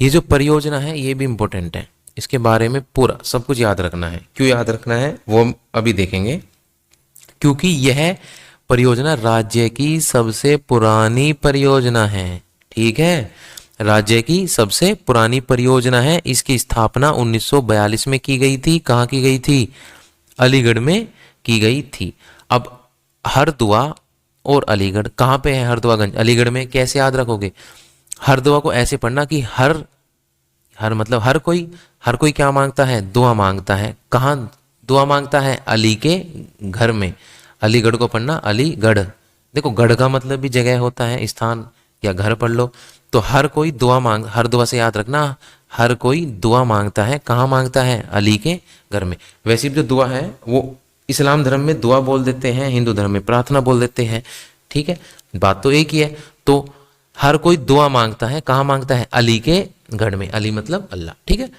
ये जो परियोजना है ये भी इंपॉर्टेंट है, इसके बारे में पूरा सब कुछ याद रखना है। क्यों याद रखना है वो हम अभी देखेंगे। क्योंकि यह परियोजना राज्य की सबसे पुरानी परियोजना है। ठीक है, राज्य की सबसे पुरानी परियोजना है। इसकी स्थापना 1942 में की गई थी। कहाँ की गई थी? अलीगढ़ में की गई थी। अब हरदुआ और अलीगढ़ कहाँ पे है? हरदुआगंज अलीगढ़ में। कैसे याद रखोगे? हरदुआ को ऐसे पढ़ना कि हर मतलब हर कोई क्या मांगता है? दुआ मांगता है। कहाँ दुआ मांगता है? अली के घर में। अलीगढ़ को पढ़ना अलीगढ़। देखो, गढ़ का मतलब भी जगह होता है, स्थान या घर पढ़ लो। तो हर कोई दुआ मांग, हर दुआ से याद रखना, हर कोई दुआ मांगता है। कहाँ मांगता है? अली के घर में। वैसे भी जो दुआ है वो इस्लाम धर्म में दुआ बोल देते हैं, हिंदू धर्म में प्रार्थना बोल देते हैं। ठीक है, बात तो एक ही है। तो हर कोई दुआ मांगता है। कहाँ मांगता है? अली के घर में। अली मतलब अल्लाह। ठीक है।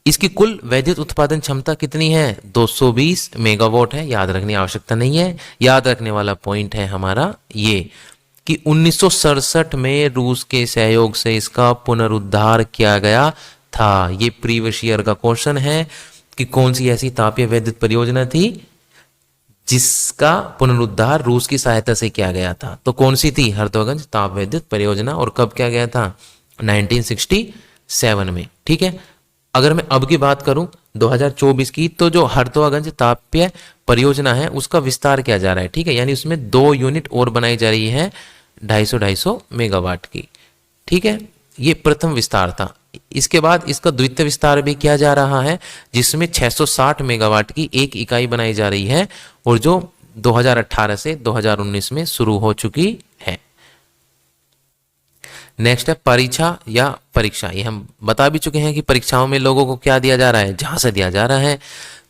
इसकी कुल वैद्युत उत्पादन क्षमता कितनी है? 220 मेगावाट है। याद रखने की आवश्यकता नहीं है। याद रखने वाला पॉइंट है हमारा ये कि 1967 में रूस के सहयोग से इसका पुनरुद्धार किया गया था। ये प्रीवियस ईयर का क्वेश्चन है कि कौन सी ऐसी तापीय वैद्युत परियोजना थी जिसका पुनरुद्धार रूस की सहायता से किया गया था। तो कौन सी थी? हरदोआगंज ताप वैद्युत परियोजना। और कब किया गया था? 1967 में। ठीक है। अगर मैं अब की बात करूं 2024 की, तो जो हरदोआगंज तापीय परियोजना है उसका विस्तार किया जा रहा है। ठीक है, यानी उसमें 2 यूनिट और बनाई जा रही है 250 मेगावाट की। ठीक है, ये प्रथम विस्तार था। इसके बाद इसका द्वितीय विस्तार भी किया जा रहा है, जिसमें 660 मेगावाट की एक इकाई बनाई जा रही है, और जो 2018 से 2019 में शुरू हो चुकी है। नेक्स्ट है परीक्षा या परीक्षा। ये हम बता भी चुके हैं कि परीक्षाओं में लोगों को क्या दिया जा रहा है? झांसा दिया जा रहा है।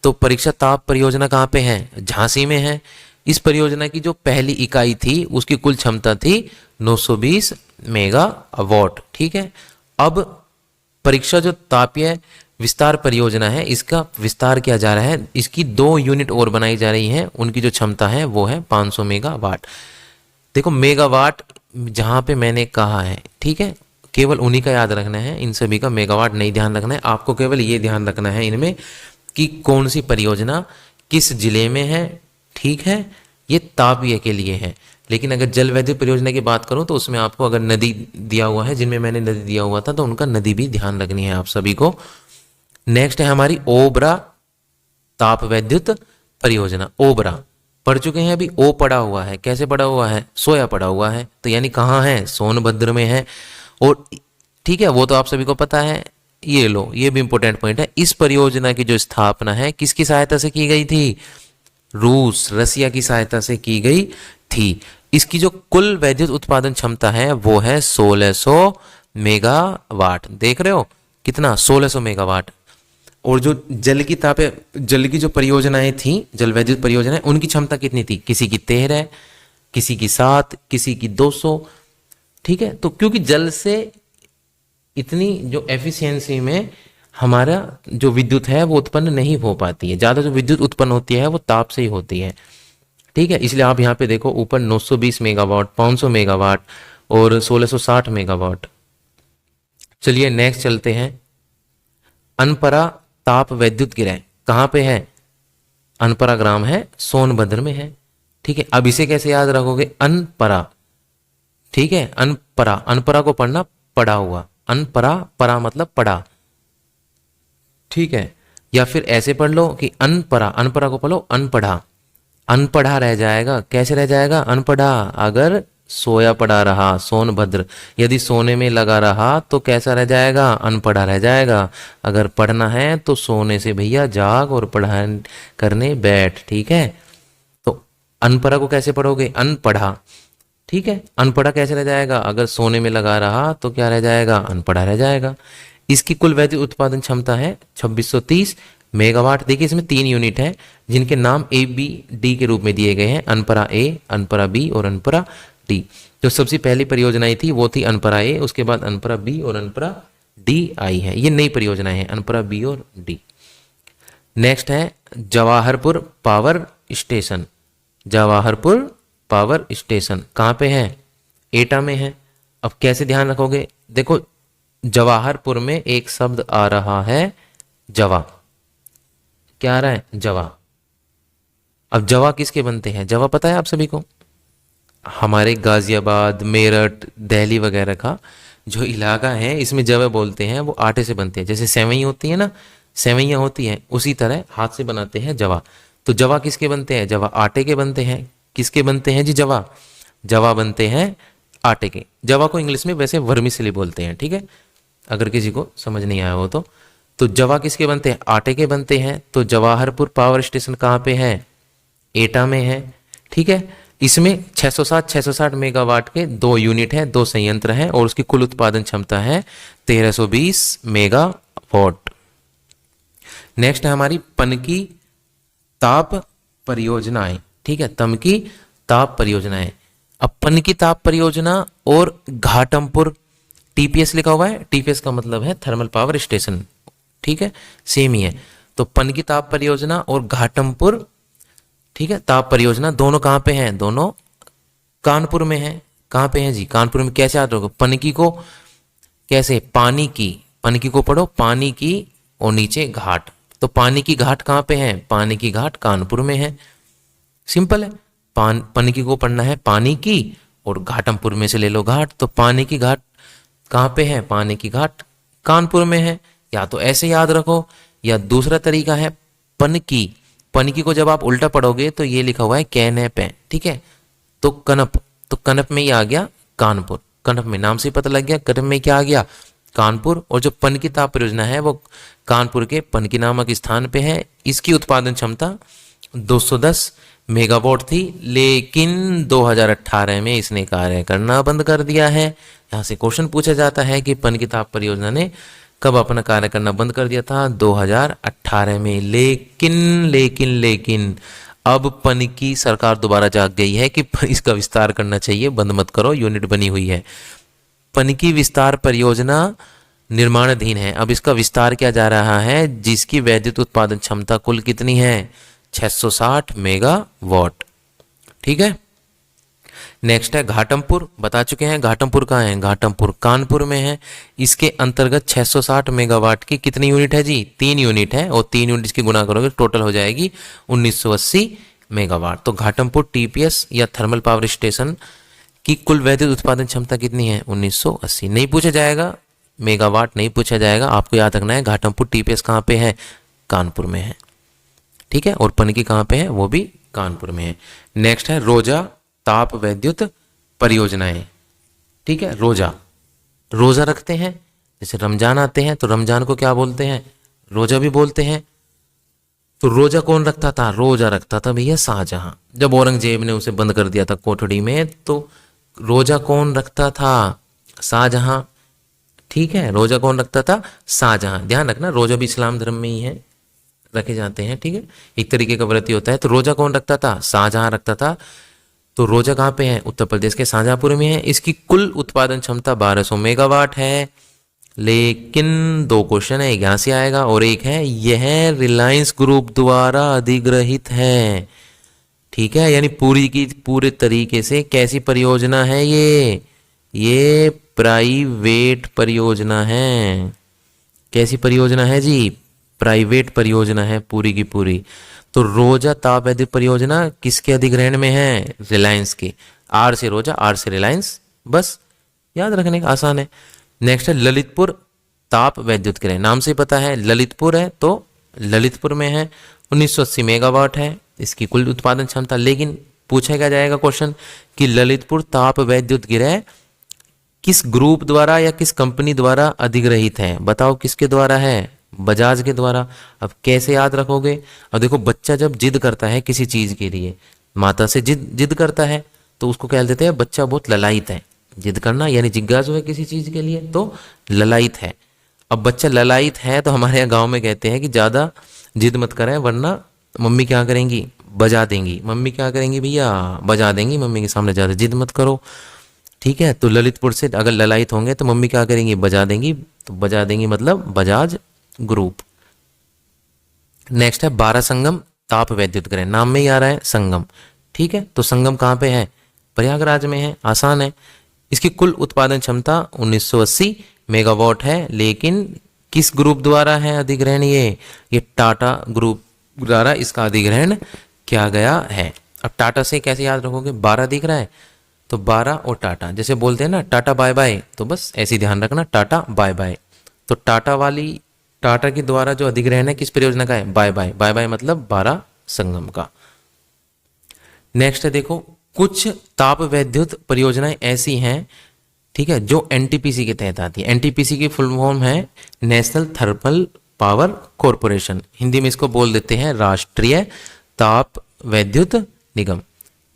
तो परीक्षा ताप परियोजना कहाँ पे है? झांसी में है। इस परियोजना की जो पहली इकाई थी उसकी कुल क्षमता थी 920 मेगावाट। ठीक है। अब परीक्षा जो तापीय विस्तार परियोजना है इसका विस्तार किया जा रहा है। इसकी 2 यूनिट और बनाई जा रही हैं, उनकी जो क्षमता है वो है 500 मेगावाट। देखो, मेगावाट जहां पे मैंने कहा है, ठीक है, केवल उन्हीं का याद रखना है, इन सभी का मेगावाट नहीं ध्यान रखना है। आपको केवल ये ध्यान रखना है इनमें कि कौन सी परियोजना किस जिले में है। ठीक है, ये तापीय के लिए है। लेकिन अगर जल वैद्युत परियोजना की बात करूं तो उसमें आपको अगर नदी दिया हुआ है, जिनमें मैंने नदी दिया हुआ था, तो उनका नदी भी ध्यान रखनी है आप सभी को। नेक्स्ट है हमारी ओबरा ताप वैद्युत परियोजना। ओबरा पढ़ चुके हैं, अभी ओ पड़ा हुआ है। कैसे पड़ा हुआ है? सोया पड़ा हुआ है। तो यानी कहाँ है? सोनभद्र में है। और ठीक है, वो तो आप सभी को पता है। ये लो, ये भी इंपॉर्टेंट पॉइंट है। इस परियोजना की जो स्थापना है किसकी सहायता से की गई थी? रसिया की सहायता से की गई थी। इसकी जो कुल वैद्युत उत्पादन क्षमता है वो है 1600 मेगावाट। देख रहे हो कितना? 1600 मेगावाट। और जो जल की जो परियोजनाएं थी, जल वैद्युत परियोजनाएं, उनकी क्षमता कितनी थी? किसी की 13, किसी की 7, किसी की 200। ठीक है। तो क्योंकि जल से इतनी जो एफिशिएंसी में हमारा जो विद्युत है वो उत्पन्न नहीं हो पाती है। ज़्यादा जो विद्युत उत्पन्न होती है वो ताप से ही होती है। ठीक है, इसलिए आप यहाँ पे देखो ऊपर 920 मेगावाट, 500 मेगावाट और 1660 मेगावाट। चलिए नेक्स्ट चलते हैं। अनपरा ताप वैद्युत गिरह कहाँ पे है? अनपरा ग्राम है, सोनभद्र में है। ठीक है, अब इसे कैसे याद रखोगे? अनपरा। ठीक है, अनपरा, अनपरा को पढ़ना पड़ा हुआ। अनपरा, परा मतलब पड़ा। ठीक है, या फिर ऐसे पढ़ लो कि अनपरा, अनपरा को पढ़ो अनपढ़ा। अनपढ़ा रह जाएगा। कैसे रह जाएगा? अनपढ़ा। अगर सोया पड़ा रहा, सोनभद्र। यदि सोने में लगा रहा तो कैसा रह जाएगा? अनपढ़ा रह जाएगा। अगर पढ़ना है तो सोने से भैया जाग और पढ़ाई करने बैठ, ठीक है। तो अनपढ़ा को कैसे पढ़ोगे? अनपढ़ा, ठीक है। अनपढ़ा कैसे रह जाएगा? अगर सोने में लगा रहा तो क्या रह जाएगा? अनपढ़ा रह जाएगा। इसकी कुल वैद्युत उत्पादन क्षमता है 2630 मेगावाट। देखिए इसमें 3 यूनिट है जिनके नाम ए बी डी के रूप में दिए गए हैं, अनपरा ए, अनपरा बी और अनपरा डी। जो सबसे पहली परियोजनाएं थी वो थी अनपरा ए, उसके बाद अनपरा बी और अनपरा डी आई है। ये नई परियोजनाएं हैं, अनपरा बी और डी। नेक्स्ट है Jawaharpur power station. Jawaharpur power station कहाँ पे है? एटा में है। अब कैसे ध्यान रखोगे? देखो जवाहरपुर में एक शब्द आ रहा है जवा। क्या आ रहा है? जवा। अब जवा किसके बनते हैं? जवा पता है आप सभी को? हमारे गाजियाबाद, मेरठ, दिल्ली वगैरह का जो इलाका है इसमें जवा बोलते हैं, वो आटे से बनते हैं। जैसे सेवई होती है ना, सेवइयाँ होती हैं, उसी तरह हाथ से बनाते हैं जवा। तो जवा किसके बनते हैं? जवा आटे के बनते हैं। किसके बनते हैं जी? जवा। जवा बनते हैं आटे के। जवा को इंग्लिश में वैसे वर्मिसेली बोलते हैं, ठीक है, अगर किसी को समझ नहीं आया हो तो जवा किसके बनते हैं? आटे के बनते हैं। तो जवाहरपुर पावर स्टेशन कहाँ पे है? एटा में है, ठीक है। इसमें 660 मेगावाट के 2 यूनिट हैं, 2 संयंत्र हैं और उसकी कुल उत्पादन क्षमता है 1320 मेगावाट। नेक्स्ट है हमारी पनकी ताप परियोजनाएं, ठीक है, तमकी ताप परियोजनाएं। अब पनकी ताप परियोजना और घाटमपुर, टीपीएस लिखा हुआ है, टीपीएस का मतलब है थर्मल पावर स्टेशन, ठीक है, सेम ही है। तो पनकी ताप परियोजना और घाटमपुर, ठीक है, ताप परियोजना दोनों कहाँ पे हैं? दोनों कानपुर में है। कहाँ पे हैं जी? कानपुर में। कैसे याद रखोगे? पनकी को कैसे? पानी की, पनकी को पढ़ो पानी की और नीचे घाट। तो पानी की घाट कहाँ पे है? पानी की घाट कानपुर में है। सिंपल है। पनकी को पढ़ना है पानी की और घाटमपुर में से ले लो घाट। तो पानी की घाट कहाँ पे है? पानी की घाट कानपुर में है। या तो ऐसे याद रखो या दूसरा तरीका है पनकी। पनकी को जब आप उल्टा पढ़ोगे तो ये लिखा हुआ है कैन पे, ठीक है। तो कनप, तो कनप में ये आ गया कानपुर। कनप में नाम से ही पता लग गया, कनप में क्या आ गया? कानपुर। और जो पनकी ताप परियोजना है वो कानपुर के पनकी नामक स्थान पे है। इसकी उत्पादन क्षमता 210 मेगावाट थी, लेकिन 2018 में इसने कार्य करना बंद कर दिया है। यहाँ से क्वेश्चन पूछा जाता है कि पनकी ताप परियोजना ने कब अपना कार्य करना बंद कर दिया था? 2018 में। लेकिन अब पनकी सरकार दोबारा जाग गई है कि इसका विस्तार करना चाहिए, बंद मत करो, यूनिट बनी हुई है। पनकी विस्तार परियोजना निर्माणाधीन है। अब इसका विस्तार किया जा रहा है, जिसकी वैद्युत उत्पादन क्षमता कुल कितनी है? 660 मेगावाट, ठीक है। नेक्स्ट है घाटमपुर। बता चुके हैं घाटमपुर कहाँ है? घाटमपुर कानपुर में है। इसके अंतर्गत 660 मेगावाट की कितनी यूनिट है जी? 3 यूनिट है और 3 यूनिट की गुना करोगे टोटल हो जाएगी 1980 मेगावाट। तो घाटमपुर टीपीएस या थर्मल पावर स्टेशन की कुल वैद्युत उत्पादन क्षमता कितनी है? 1980। नहीं पूछा जाएगा, मेगावाट नहीं पूछा जाएगा, आपको याद रखना है घाटमपुर टीपीएस कहाँ पे है? कानपुर में है, ठीक है। और पनकी कहाँ पे है? वो भी कानपुर में है। नेक्स्ट है रोजा ताप वैद्युत परियोजनाएं, ठीक है। रोजा, रोजा रखते हैं, जैसे रमजान आते हैं तो रमजान को क्या बोलते हैं? रोजा भी बोलते हैं। तो रोजा कौन रखता था? रोजा रखता था भैया शाहजहां। जब औरंगजेब ने उसे बंद कर दिया था कोठड़ी में, तो रोजा कौन रखता था? शाहजहां, ठीक है। रोजा कौन रखता था? शाहजहां। ध्यान रखना, रोजा भी इस्लाम धर्म में ही है, रखे जाते हैं, ठीक है, एक तरीके का व्रत होता है। तो रोजा कौन रखता था? शाहजहां रखता था। तो रोजा कहाँ पे है? उत्तर प्रदेश के शाहजहांपुर में है। इसकी कुल उत्पादन क्षमता 1200 मेगावाट है। लेकिन 2 क्वेश्चन है, एक यहाँ से आएगा और एक है यह रिलायंस ग्रुप द्वारा अधिग्रहित है, ठीक है। यानी पूरी की पूरे तरीके से कैसी परियोजना है ये प्राइवेट परियोजना है। कैसी परियोजना है जी? प्राइवेट परियोजना है पूरी की पूरी। तो रोजा ताप वैद्युत परियोजना किसके अधिग्रहण में है? रिलायंस की। आर से रोजा, आर से रिलायंस, बस याद रखने का आसान है। नेक्स्ट है ललितपुर ताप वैद्युत गृह। नाम से पता है ललितपुर है, तो ललितपुर में है, 1980 मेगावाट है इसकी कुल उत्पादन क्षमता। लेकिन पूछा क्या जाएगा क्वेश्चन कि ललितपुर ताप वैद्युत गृह किस ग्रुप द्वारा या किस कंपनी द्वारा अधिग्रहित है, बताओ किसके द्वारा है, बजाज के द्वारा। अब कैसे याद रखोगे, अब देखो बच्चा जब जिद करता है किसी चीज के लिए, माता से जिद जिद करता है तो उसको कह देते हैं बच्चा बहुत ललायित है। जिद करना यानी जिज्ञासु है किसी चीज के लिए तो ललायित है। अब बच्चा ललायित है तो हमारे यहाँ गांव में कहते हैं कि ज्यादा जिद मत करें वरना मम्मी क्या करेंगी, बजा देंगी। मम्मी क्या करेंगी भैया, बजा देंगी। मम्मी के सामने ज्यादा जिद मत करो, ठीक है। तो ललितपुर से अगर ललायित होंगे तो मम्मी क्या करेंगी, बजा देंगी। तो बजा देंगी मतलब बजाज ग्रुप। नेक्स्ट है बारा संगम ताप वैद्युत गृह, नाम में ही आ रहा है संगम, ठीक है। तो संगम कहाँ पे है, प्रयागराज में है, आसान है। इसकी कुल उत्पादन क्षमता 1980 मेगावाट है, लेकिन किस ग्रुप द्वारा है अधिग्रहण, ये टाटा ग्रुप द्वारा इसका अधिग्रहण किया गया है। अब टाटा से कैसे याद रखोगे, 12 दिख रहा है तो 12 और टाटा, जैसे बोलते हैं ना टाटा बाय बाय, तो बस ऐसे ही ध्यान रखना टाटा बाय बाय। तो टाटा के द्वारा जो अधिग्रहण है किस परियोजना का है, बाय बाय। बाय बाय मतलब 12 संगम का। नेक्स्ट है देखो, कुछ ताप वैद्युत परियोजनाएं ऐसी हैं, ठीक है, जो एनटीपीसी के तहत आती है। एनटीपीसी की फुल फॉर्म है national thermal power corporation, Hindi में इसको बोल देते हैं राष्ट्रीय ताप वैद्युत निगम,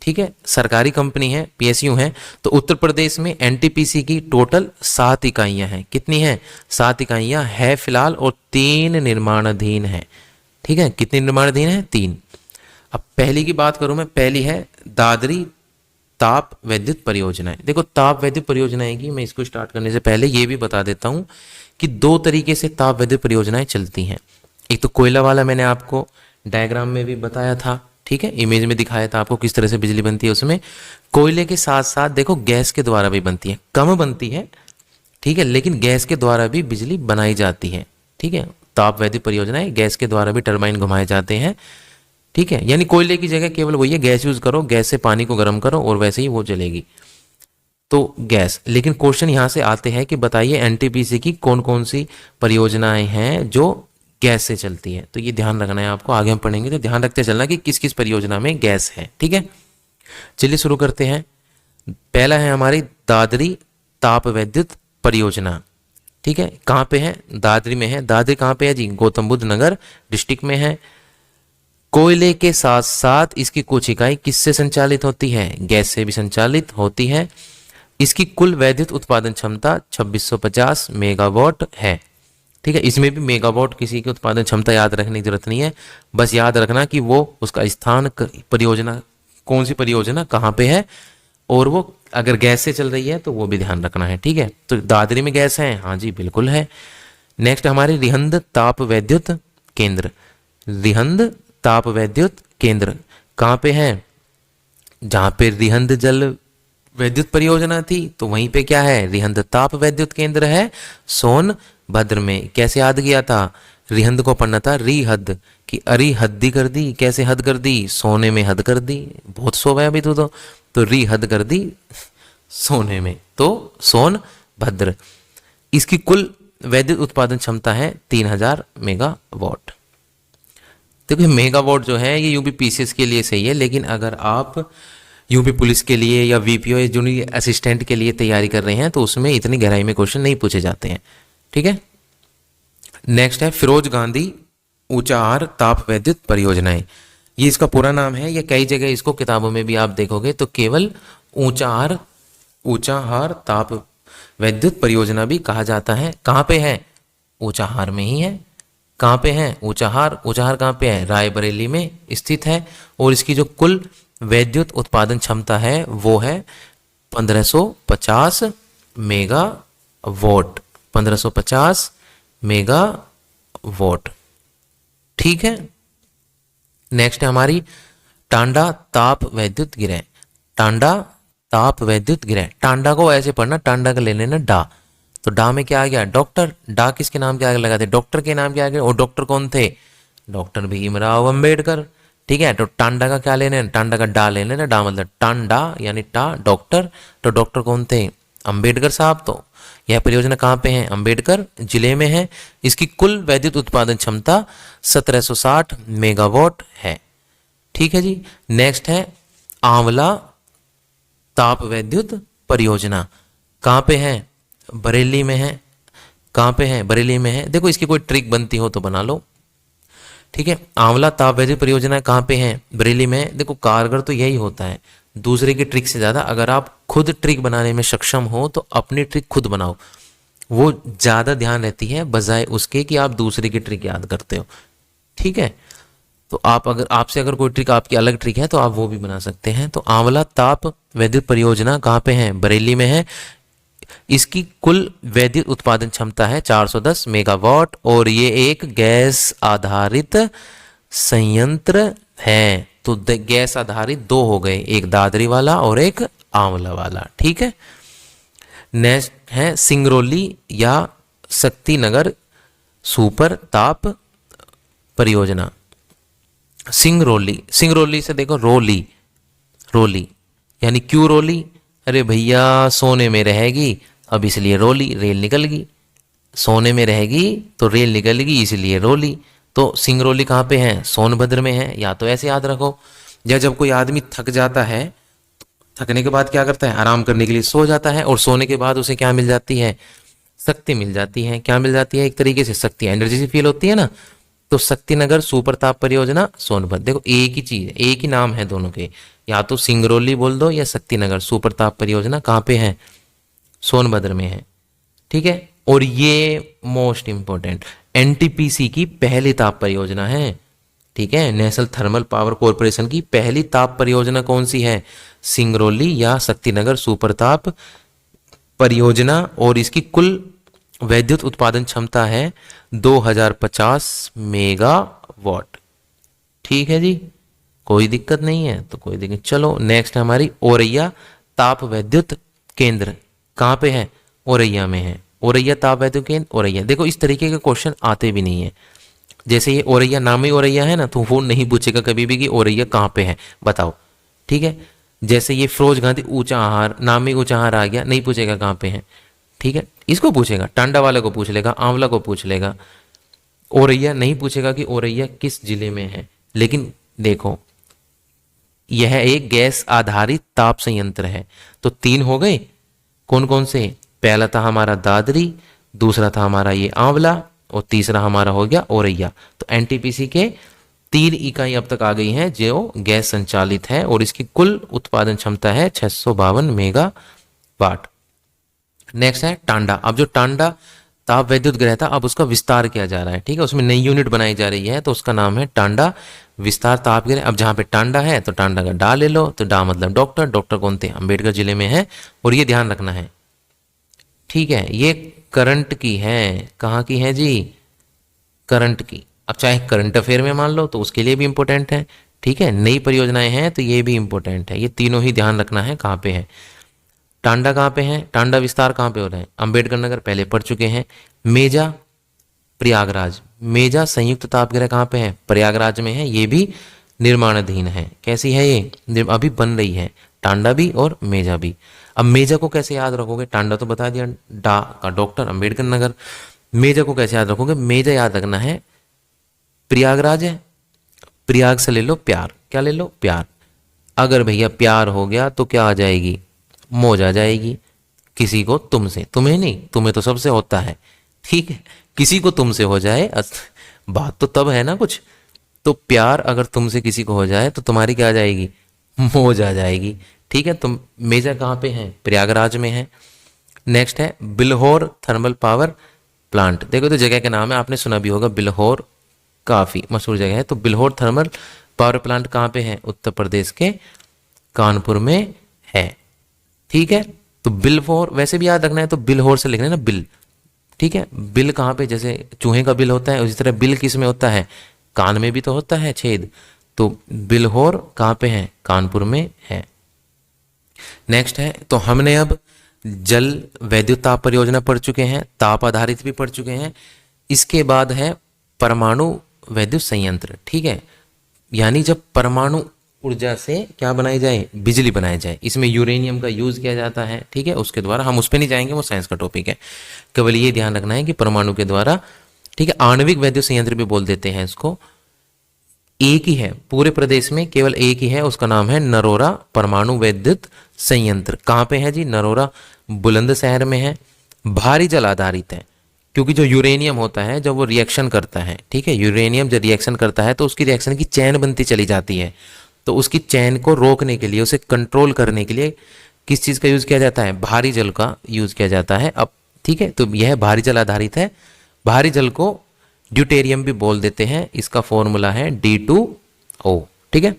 ठीक है। सरकारी कंपनी है, पीएसयू है। तो उत्तर प्रदेश में एनटीपीसी की टोटल 7 इकाइयां हैं। कितनी है, 7 इकाइयां है फिलहाल, और 3 निर्माणाधीन है, ठीक है। कितनी निर्माणाधीन है, 3। अब पहली की बात करूं मैं, पहली है दादरी ताप वैद्युत परियोजनाएं। देखो ताप वैद्युत परियोजनाएं की मैं इसको स्टार्ट करने से पहले ये भी बता देता हूं कि 2 तरीके से ताप वैद्युत परियोजनाएं चलती हैं। एक तो कोयला वाला, मैंने आपको डायग्राम में भी बताया था, ठीक है, इमेज में दिखाया था आपको किस तरह से बिजली बनती है। उसमें कोयले के साथ साथ देखो गैस के द्वारा भी बनती है, कम बनती है, ठीक है, लेकिन गैस के द्वारा भी बिजली बनाई जाती है, ठीक है। ताप वैद्युत परियोजनाएं गैस के द्वारा भी टरबाइन घुमाए जाते हैं, ठीक है। यानी कोयले की जगह केवल वही है, गैस यूज करो, गैस से पानी को गर्म करो और वैसे ही वो जलेगी, तो गैस। लेकिन क्वेश्चन यहां से आते हैं कि बताइए एनटीपीसी की कौन कौन सी परियोजनाएं हैं जो गैस से चलती है। तो ये ध्यान रखना है आपको, आगे हम पढ़ेंगे तो ध्यान रखते चलना कि किस किस परियोजना में गैस है, ठीक है। चलिए शुरू करते हैं। पहला है हमारी दादरी ताप वैद्युत परियोजना, ठीक है। कहाँ पे है, दादरी में है। दादरी कहाँ पे है जी, गौतम बुद्ध नगर डिस्ट्रिक्ट में है। कोयले के साथ साथ इसकी कुछ इकाई किससे संचालित होती है, गैस से भी संचालित होती है। इसकी कुल वैद्युत उत्पादन क्षमता 2650 मेगावाट है, ठीक है। इसमें भी मेगावाट किसी की उत्पादन क्षमता याद रखने की जरूरत नहीं है, बस याद रखना कि वो उसका स्थान परियोजना, कौन सी परियोजना कहाँ पे है, और वो अगर गैस से चल रही है तो वो भी ध्यान रखना है, ठीक है। तो दादरी में गैस है, हाँ जी बिल्कुल है। नेक्स्ट हमारे रिहंद ताप वैद्युत केंद्र। रिहंद ताप वैद्युत केंद्र कहाँ पे है, जहाँ पे रिहंद जल वैद्युत परियोजना थी तो वहीं पे क्या है, रिहंद ताप वैद्युत केंद्र है सोनभद्र में। कैसे याद किया था, रिहंद को पढ़ना था रिहद कि अरी हद्दी कर दी, कैसे हद कर दी, सोने में हद कर दी, बहुत सो गया अभी तो रिहद कर दी सोने में, तो सोनभद्र। इसकी कुल वैद्युत उत्पादन क्षमता है 3000 मेगावाट। देखिए मेगावाट जो है ये यूपी पीसीएस के लिए सही है, लेकिन अगर आप यूपी पुलिस के लिए या वीपीओ या जूनियर असिस्टेंट के लिए तैयारी कर रहे हैं तो उसमें इतनी गहराई में क्वेश्चन नहीं पूछे जाते हैं, ठीक है। नेक्स्ट है फिरोज गांधी ऊंचाहार ताप वैद्युत परियोजनाएं। ये इसका पूरा नाम है, या कई जगह इसको किताबों में भी आप देखोगे तो केवल ऊंचाहार ताप वैद्युत परियोजना भी कहा जाता है। कहाँ पे है, ऊंचाहार में ही है। कहाँ पे है, ऊंचाहार कहाँ पे है, रायबरेली में स्थित है। और इसकी जो कुल वैद्युत उत्पादन क्षमता है वो है 1550 मेगावाट, 1550 मेगावाट, ठीक है। नेक्स्ट है हमारी टांडा ताप वैद्युत गृह। टांडा ताप वैद्युत गृह, टांडा को ऐसे पढ़ना, टांडा का ले लेना डा, तो डा में क्या आ गया, डॉक्टर। डा किसके नाम के आगे लगाते, डॉक्टर के नाम के आगे, और डॉक्टर कौन थे, डॉक्टर भीमराव अंबेडकर, ठीक है। तो टांडा का क्या लेना है, टांडा का डा लेना है, डा मतलब टांडा यानी टा डॉक्टर, तो डॉक्टर कौन थे, अंबेडकर साहब। तो यह परियोजना कहाँ पे है, अंबेडकर जिले में है। इसकी कुल वैद्युत उत्पादन क्षमता 1760 मेगावाट है, ठीक है जी। नेक्स्ट है आंवला ताप विद्युत परियोजना कहाँ पे है? बरेली में है। कहाँ पे है? बरेली में है। देखो इसकी कोई ट्रिक बनती हो तो बना लो, ठीक है। आंवला ताप विद्युत परियोजना कहाँ पे है? बरेली में है। देखो कारगर तो यही होता है, दूसरे की ट्रिक से ज़्यादा अगर आप खुद ट्रिक बनाने में सक्षम हो तो अपनी ट्रिक खुद बनाओ, वो ज़्यादा ध्यान रहती है बजाय उसके कि आप दूसरे की ट्रिक याद करते हो, ठीक है। तो आप अगर आपसे अगर कोई ट्रिक आपकी अलग ट्रिक है तो आप वो भी बना सकते हैं। तो आंवला ताप विद्युत परियोजना कहाँ पे है? बरेली में है। इसकी कुल वैद्युत उत्पादन क्षमता है 410 मेगावाट और ये एक गैस आधारित संयंत्र है। तो गैस आधारित दो हो गए, एक दादरी वाला और एक आंवला वाला, ठीक है। नेक्स्ट है सिंगरौली या शक्तिनगर सुपर ताप परियोजना। सिंगरौली, सिंगरौली से देखो रोली, रोली यानी क्यों रोली? अरे भैया सोने में रहेगी, अब इसलिए रोली, रेल निकल गई। सोने में रहेगी तो रेल निकल गई, इसलिए रोली। तो सिंगरौली कहाँ पे है? सोनभद्र में है। या तो ऐसे याद रखो, या जब कोई आदमी थक जाता है, थकने के बाद क्या करता है? आराम करने के लिए सो जाता है, और सोने के बाद उसे क्या मिल जाती है? शक्ति मिल जाती है। क्या मिल जाती है? एक तरीके से शक्ति, एनर्जी सी फील होती है ना। तो शक्तिनगर सुपर ताप परियोजना सोनभद्र, देखो एक ही चीज, एक ही नाम है दोनों के, या तो सिंगरौली बोल दो या शक्तिनगर सुपर ताप परियोजना कहाँ पे है? सोनभद्र में है, ठीक है। और ये मोस्ट इंपॉर्टेंट एनटीपीसी की पहली ताप परियोजना है, ठीक है। नेशनल थर्मल पावर कॉरपोरेशन की पहली ताप परियोजना कौन सी है? सिंगरौली या शक्तिनगर सुपर ताप परियोजना। और इसकी कुल वैद्युत उत्पादन क्षमता है 2050 मेगावाट, ठीक है जी। कोई दिक्कत नहीं है तो कोई दिक्कत। चलो नेक्स्ट है हमारी औरैया ताप विद्युत केंद्र, कहाँ पे है? औरैया में है। औरैया ताप विद्युत केंद्र, औरैया। देखो इस तरीके के क्वेश्चन आते भी नहीं है, जैसे ये औरैया नाम ही औरैया है ना, तो वो नहीं पूछेगा कभी भी कि औरैया कहाँ पे है बताओ, ठीक है। जैसे ये फिरोज गांधी ऊंचा आहार, नाम में ऊंचा आहार आ गया, नहीं पूछेगा कहाँ पे है, ठीक है। इसको पूछेगा, टांडा वाले को पूछ लेगा, आंवला को पूछ लेगा। औरैया नहीं पूछेगा कि औरैया किस जिले में है। लेकिन देखो यह एक गैस आधारित ताप संयंत्र है। तो तीन हो गए, कौन कौन से? पहला था हमारा दादरी, दूसरा था हमारा ये आंवला, और तीसरा हमारा हो गया औरैया। तो एनटीपीसी के 3 इकाई अब तक आ गई हैं जो गैस संचालित है, और इसकी कुल उत्पादन क्षमता है 652 मेगावाट। नेक्स्ट है टांडा। अब जो टांडा ताप विद्युत गृह था, अब उसका विस्तार किया जा रहा है, ठीक है। उसमें नई यूनिट बनाई जा रही है, तो उसका नाम है टांडा विस्तार ताप गृह। अब जहाँ पे टांडा है तो टांडा का डा ले लो, तो डा मतलब डॉक्टर, डॉक्टर कौन थे? अम्बेडकर जिले में है। और ये ध्यान रखना है, ठीक है। ये करंट की है, कहाँ की है जी? करंट की। अब चाहे करंट अफेयर में मान लो तो उसके लिए भी इंपॉर्टेंट है, ठीक है। नई परियोजनाएं हैं तो ये भी इंपॉर्टेंट है। ये तीनों ही ध्यान रखना है कहाँ पे है। टांडा कहाँ पे है? टांडा विस्तार कहाँ पे हो रहा है? अंबेडकर नगर, पहले पढ़ चुके हैं। मेजा प्रयागराज, मेजा संयुक्त तापगृह कहाँ पे है? प्रयागराज में है। ये भी निर्माणाधीन है। कैसी है ये? अभी बन रही है। टांडा भी और मेजा भी। अब मेजा को कैसे याद रखोगे? टांडा तो बता दिया, डा का डॉक्टर, अंबेडकर नगर। मेजा को कैसे याद रखोगे? मेजा याद रखना है, प्रयागराज है, प्रयाग से ले लो प्यार। क्या ले लो? प्यार। अगर भैया प्यार हो गया तो क्या आ जाएगी? मौज आ जाएगी। किसी को तुमसे, तुम्हें नहीं, तुम्हें तो सबसे होता है, ठीक है। किसी को तुमसे हो जाए, बात तो तब है ना कुछ। तो प्यार अगर तुमसे किसी को हो जाए तो तुम्हारी क्या आ जाएगी? मौज आ जाएगी, ठीक है। तुम मेजा कहाँ पे है? प्रयागराज में है। नेक्स्ट है बिल्हौर थर्मल पावर प्लांट। देखो तो जगह का नाम है, आपने सुना भी होगा बिल्हौर, काफी मशहूर जगह है। तो बिल्हौर थर्मल पावर प्लांट कहाँ पे है? उत्तर प्रदेश के कानपुर में है, ठीक है। तो बिल्हौर वैसे भी याद रखना है तो बिल्हौर से लिखना है ना, बिल, ठीक है। बिल कहाँ पे? जैसे चूहे का बिल होता है, उसी तरह बिल किस में होता है? कान में भी तो होता है छेद। तो बिल्हौर कहाँ पे है? कानपुर में है। नेक्स्ट है, तो हमने अब जल वैद्युत ताप परियोजना पढ़ चुके हैं, ताप आधारित भी पढ़ चुके हैं। इसके बाद है परमाणु वैद्युत संयंत्र, ठीक है। यानी जब परमाणु ऊर्जा से क्या बनाई जाए? बिजली बनाई जाए। इसमें यूरेनियम का यूज किया जाता है, ठीक है। उसके द्वारा, हम उस पर नहीं जाएंगे, वो साइंस का टॉपिक है। केवल ये ध्यान रखना है कि परमाणु के द्वारा, ठीक है। आणविक वैद्युत संयंत्र भी बोल देते हैं इसको। एक ही है पूरे प्रदेश में, केवल एक ही है, उसका नाम है नरोरा परमाणु विद्युत संयंत्र। कहाँ पे है जी? नरोरा बुलंदशहर में है। भारी जल आधारित है, क्योंकि जो यूरेनियम होता है जब वो रिएक्शन करता है, ठीक है, यूरेनियम जब रिएक्शन करता है तो उसकी रिएक्शन की चैन बनती चली जाती है। तो उसकी चैन को रोकने के लिए, उसे कंट्रोल करने के लिए किस चीज़ का यूज़ किया जाता है? भारी जल का यूज़ किया जाता है। अब ठीक है, तो यह भारी जल आधारित है। भारी जल को ड्यूटेरियम भी बोल देते हैं, इसका फॉर्मूला है D2O, ठीक है।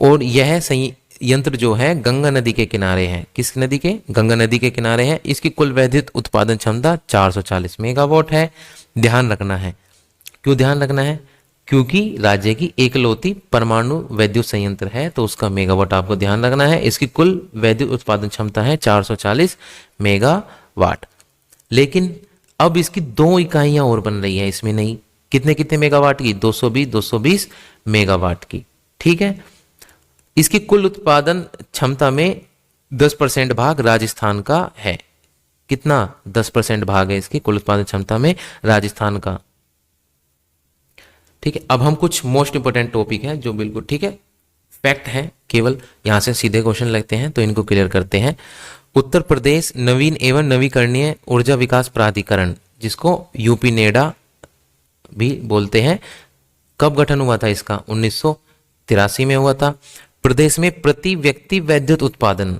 और यह संयंत्र जो है गंगा नदी के किनारे है। किस नदी के? गंगा नदी के किनारे है। इसकी कुल वैद्युत उत्पादन क्षमता 440 मेगावाट है। ध्यान रखना है, क्यों ध्यान रखना है? क्योंकि राज्य की एकलौती परमाणु वैद्युत संयंत्र है, तो उसका मेगावाट आपको ध्यान रखना है। इसकी कुल वैद्युत उत्पादन क्षमता है 440 मेगावाट। लेकिन अब इसकी दो इकाइयां और बन रही है इसमें, नहीं, कितने कितने मेगावाट की? 220 मेगावाट की, ठीक है। इसकी कुल उत्पादन क्षमता में 10% भाग राजस्थान का है। कितना? 10% भाग है इसकी कुल उत्पादन क्षमता में राजस्थान का, ठीक है। अब हम कुछ मोस्ट इंपोर्टेंट टॉपिक है जो बिल्कुल ठीक है, फैक्ट है, केवल यहां से सीधे क्वेश्चन लगते हैं, तो इनको क्लियर करते हैं। उत्तर प्रदेश नवीन एवं नवीकरणीय ऊर्जा विकास प्राधिकरण, जिसको यूपी नेडा भी बोलते हैं, कब गठन हुआ था इसका? 1983 में हुआ था। प्रदेश में प्रति व्यक्ति वैद्युत उत्पादन,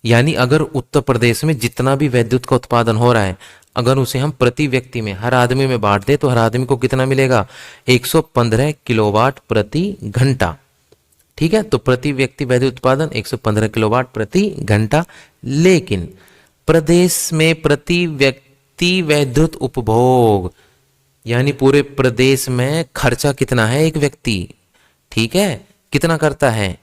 यानी अगर उत्तर प्रदेश में जितना भी वैद्युत का उत्पादन हो रहा है, अगर उसे हम प्रति व्यक्ति में, हर आदमी में बांट दे, तो हर आदमी को कितना मिलेगा? 115 किलोवाट प्रति घंटा, ठीक है। तो प्रति व्यक्ति वैद्युत उत्पादन 115 किलोवाट प्रति घंटा। लेकिन प्रदेश में प्रति व्यक्ति वैद्युत उपभोग, यानी पूरे प्रदेश में खर्चा कितना है एक व्यक्ति, ठीक है, कितना करता है?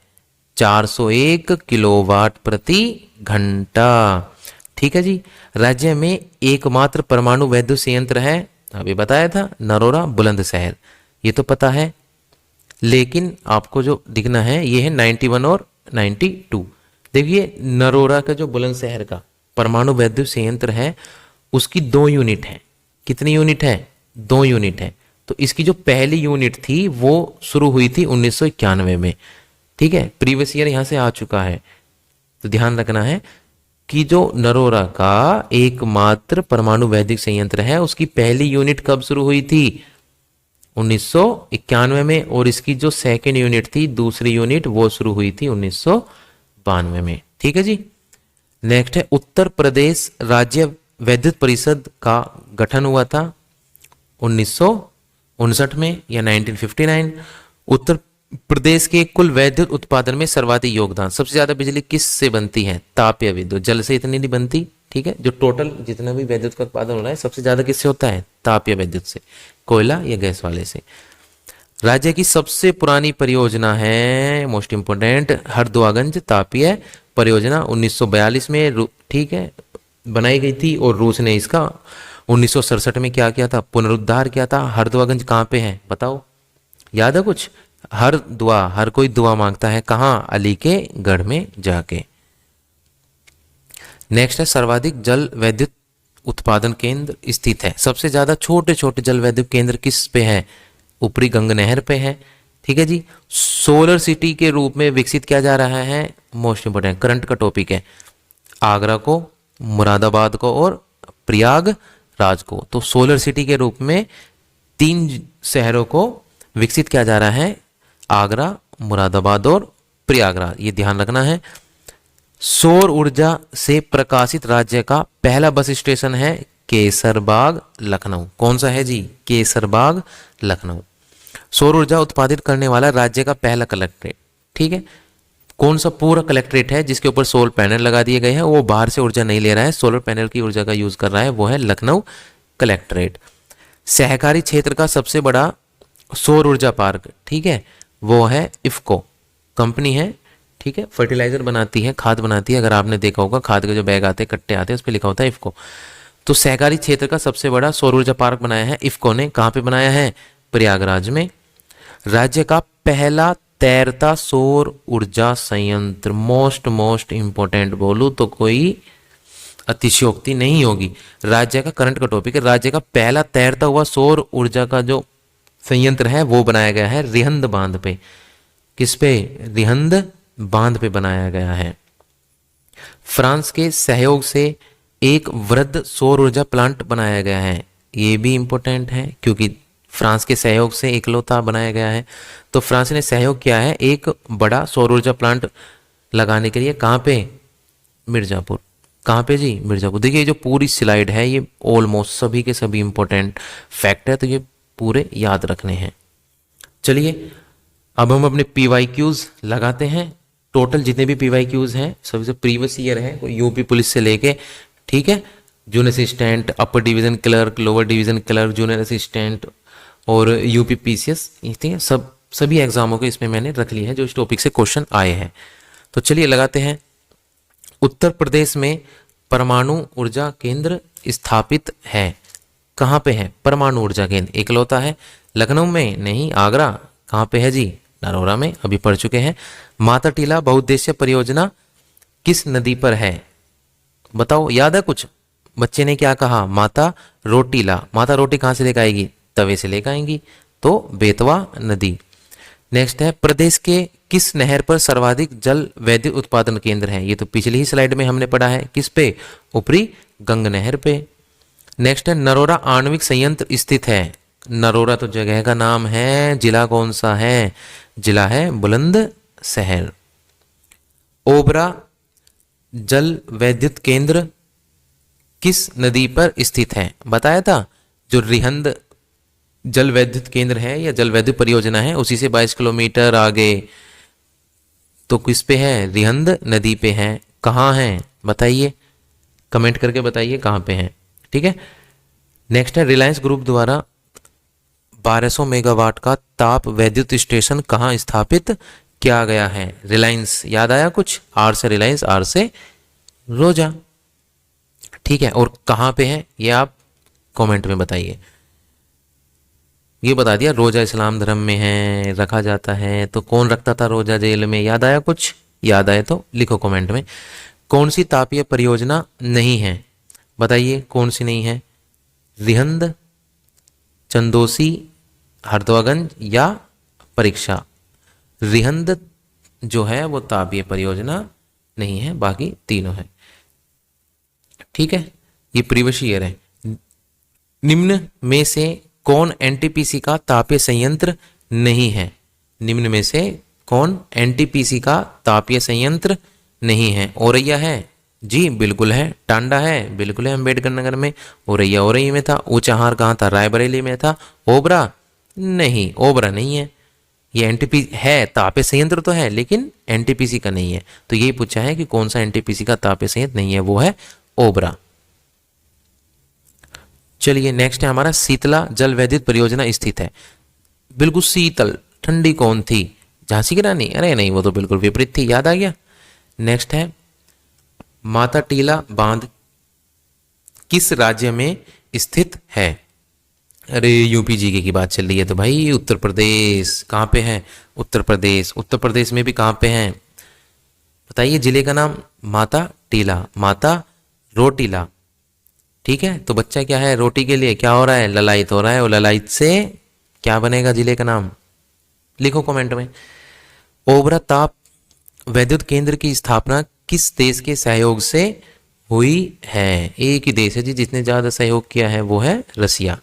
401 किलोवाट प्रति घंटा, ठीक है जी। राज्य में एकमात्र परमाणु वैद्युत संयंत्र है, अभी बताया था, नरोरा बुलंदशहर, ये तो पता है। लेकिन आपको जो दिखना है ये है 91 और 92। देखिए नरोरा का जो बुलंदशहर का परमाणु वैद्युत संयंत्र है, उसकी 2 यूनिट है। कितनी यूनिट है? 2 यूनिट है। तो इसकी जो पहली यूनिट थी वो शुरू हुई थी 1991 में, ठीक है, प्रीवियस ईयर यहां से आ चुका है। तो ध्यान रखना है कि जो नरोरा का एकमात्र परमाणु वैद्युत संयंत्र है, उसकी पहली यूनिट कब शुरू हुई थी? 1991 में। और इसकी जो सेकेंड यूनिट थी, दूसरी यूनिट, वो शुरू हुई थी 1992 में, ठीक है जी। नेक्स्ट है उत्तर प्रदेश राज्य वैद्युत परिषद का गठन हुआ था 1959 में या 1959। उत्तर प्रदेश के कुल वैद्युत उत्पादन में सर्वाधिक योगदान, सबसे ज्यादा बिजली किस से बनती है? तापीय विद्युत, जल से इतनी नहीं बनती, ठीक है। जो टोटल जितना भी विद्युत का उत्पादन हो रहा है, सबसे ज्यादा किससे होता है? तापीय विद्युत से, कोयला या गैस वाले से। राज्य की सबसे पुरानी परियोजना है, मोस्ट इंपोर्टेंट, हरदुआगंज तापीय परियोजना 1942 में, ठीक है, बनाई गई थी। और रूस ने इसका 1967 में क्या किया था? पुनरुद्धार किया था। हरदुआगंज कहाँ पे है बताओ, याद है कुछ? हर कोई दुआ मांगता है कहाँ? अली के गढ़ में जाके। नेक्स्ट है सर्वाधिक जल वैद्युत उत्पादन केंद्र स्थित है। सबसे ज्यादा छोटे छोटे जल वैद्युत केंद्र किस पे है? ऊपरी गंगा नहर पे है, ठीक है जी। सोलर सिटी के रूप में विकसित किया जा रहा है, मोस्ट इंपोर्टेंट करंट का टॉपिक है, आगरा को, मुरादाबाद को और प्रयागराज को। तो सोलर सिटी के रूप में 3 शहरों को विकसित किया जा रहा है, आगरा, मुरादाबाद और प्रयागराज, ये ध्यान रखना है। सौर ऊर्जा से प्रकाशित राज्य का पहला बस स्टेशन है केसरबाग लखनऊ। कौन सा है जी? केसरबाग लखनऊ। सौर ऊर्जा उत्पादित करने वाला राज्य का पहला कलेक्ट्रेट, ठीक है। कौन सा पूरा कलेक्ट्रेट है जिसके ऊपर सोलर पैनल लगा दिए गए हैं, वो बाहर से ऊर्जा नहीं ले रहा है, सोलर पैनल की ऊर्जा का यूज कर रहा है, वो है लखनऊ कलेक्ट्रेट। सहकारी क्षेत्र का सबसे बड़ा सौर ऊर्जा पार्क, ठीक है, वो है इफ्को कंपनी है, ठीक है, फर्टिलाइजर बनाती है, खाद बनाती है। अगर आपने देखा होगा खाद के जो बैग आते हैं, कट्टे आते हैं, उस पर लिखा होता है इफ्को। तो सहकारी क्षेत्र का सबसे बड़ा सौर ऊर्जा पार्क बनाया है इफ्को ने। कहाँ पे बनाया है? प्रयागराज में। राज्य का पहला तैरता सौर ऊर्जा संयंत्र, मोस्ट इंपोर्टेंट बोलूं तो कोई अतिशयोक्ति नहीं होगी। राज्य का करंट का टॉपिक है, राज्य का पहला तैरता हुआ सौर ऊर्जा का जो संयंत्र है वो बनाया गया है रिहंद बांध पे। किस पे? रिहंद बांध पे बनाया गया है। फ्रांस के सहयोग से एक वृहद सौर ऊर्जा प्लांट बनाया गया है। ये भी इंपॉर्टेंट है क्योंकि फ्रांस के सहयोग से इकलौता बनाया गया है। तो फ्रांस ने सहयोग किया है एक बड़ा सौर ऊर्जा प्लांट लगाने के लिए। कहाँ पे? मिर्ज़ापुर। कहाँ पे जी? मिर्ज़ापुर। देखिए जो पूरी स्लाइड है ये ऑलमोस्ट सभी के सभी इंपॉर्टेंट फैक्ट है, तो ये पूरे याद रखने हैं। चलिए अब हम अपने PYQs लगाते हैं। टोटल जितने भी PYQs हैं सभी से प्रीवियस ईयर है, कोई यूपी पुलिस से लेके, ठीक है, junior assistant, upper division clerk, lower division clerk, junior assistant और यूपी PCS, ठीक है, सभी एग्जामों के इसमें मैंने रख लिया है जो इस टॉपिक से क्वेश्चन आए हैं। तो चलिए लगाते हैं। उत्तर प्रदेश में परमाणु ऊर्जा केंद्र स्थापित है। कहाँ पे है परमाणु ऊर्जा केंद्र? इकलौता है। लखनऊ में नहीं, आगरा। कहाँ पे है जी? नरोरा में, अभी पढ़ चुके हैं। माता टीला बहुउद्देश्य परियोजना किस नदी पर है? बताओ, याद है कुछ? बच्चे ने क्या कहा? माता रोटीला। माता रोटी कहाँ से लेकर आएगी? तवे से लेकर आएंगी, तो बेतवा नदी। नेक्स्ट है प्रदेश के किस नहर पर सर्वाधिक जल वैद्युत उत्पादन केंद्र है? ये तो पिछली ही स्लाइड में हमने पढ़ा है। किस पे? ऊपरी गंग नहर पे। नेक्स्ट है नरोरा आणविक संयंत्र स्थित है। नरोरा तो जगह का नाम है, जिला कौन सा है? जिला है बुलंदशहर। ओबरा जल वैद्युत केंद्र किस नदी पर स्थित है? बताया था, जो रिहंद जल वैद्युत केंद्र है या जल वैद्युत परियोजना है उसी से 22 किलोमीटर आगे। तो किस पे है? रिहंद नदी पे है। कहाँ है बताइए, कमेंट करके बताइए कहाँ पे है, ठीक है। नेक्स्ट है रिलायंस ग्रुप द्वारा 1200 मेगावाट का ताप वैद्युत स्टेशन कहाँ स्थापित किया गया है? रिलायंस, याद आया कुछ? आर से रिलायंस, आर से रोजा, ठीक है। और कहाँ पे है ये आप कमेंट में बताइए। ये बता दिया रोजा इस्लाम धर्म में है, रखा जाता है। तो कौन रखता था रोजा जेल में? याद आया कुछ? याद आए तो लिखो कमेंट में। कौन सी तापीय परियोजना नहीं है? बताइए कौन सी नहीं है? रिहंद, चंदोसी, हरदोगंज या परीक्षा? रिहंद जो है वो तापीय परियोजना नहीं है, बाकी तीनों है, ठीक है। ये प्रीवियस ईयर है। निम्न में से कौन एनटीपीसी का तापीय संयंत्र नहीं है? निम्न में से कौन एनटीपीसी का तापीय संयंत्र नहीं है? औरैया है जी, बिल्कुल है। टांडा है, बिल्कुल है, अम्बेडकर नगर में। औरैया औरैया में था। ऊंचाहार कहाँ था? रायबरेली में था। ओबरा नहीं, ओबरा नहीं है। ये एनटीपीसी है, तापीय संयंत्र तो है लेकिन एनटीपीसी का नहीं है। तो यही पूछा है कि कौन सा एनटीपीसी का तापीय संयंत्र नहीं है, वो है ओबरा। चलिए नेक्स्ट है हमारा शीतला जल वैद्युत परियोजना स्थित है। बिल्कुल शीतल, ठंडी कौन थी? झांसी की रानी? अरे नहीं, वो तो बिल्कुल विपरीत थी, याद आ गया। नेक्स्ट है माता टीला बांध किस राज्य में स्थित है? अरे यूपी जीके की बात चल रही है तो भाई उत्तर प्रदेश। कहाँ पे है? उत्तर प्रदेश। उत्तर प्रदेश में भी कहाँ पे है बताइए? जिले का नाम माता टीला, माता रोटीला, ठीक है। तो बच्चा क्या है? रोटी के लिए क्या हो रहा है? ललायत हो रहा है। और ललायत से क्या बनेगा जिले का नाम? लिखो कमेंट में। ओबरा ताप वैद्युत केंद्र की स्थापना किस देश के सहयोग से हुई है? एक ही देश है जी जिसने ज्यादा सहयोग किया है, वो है रसिया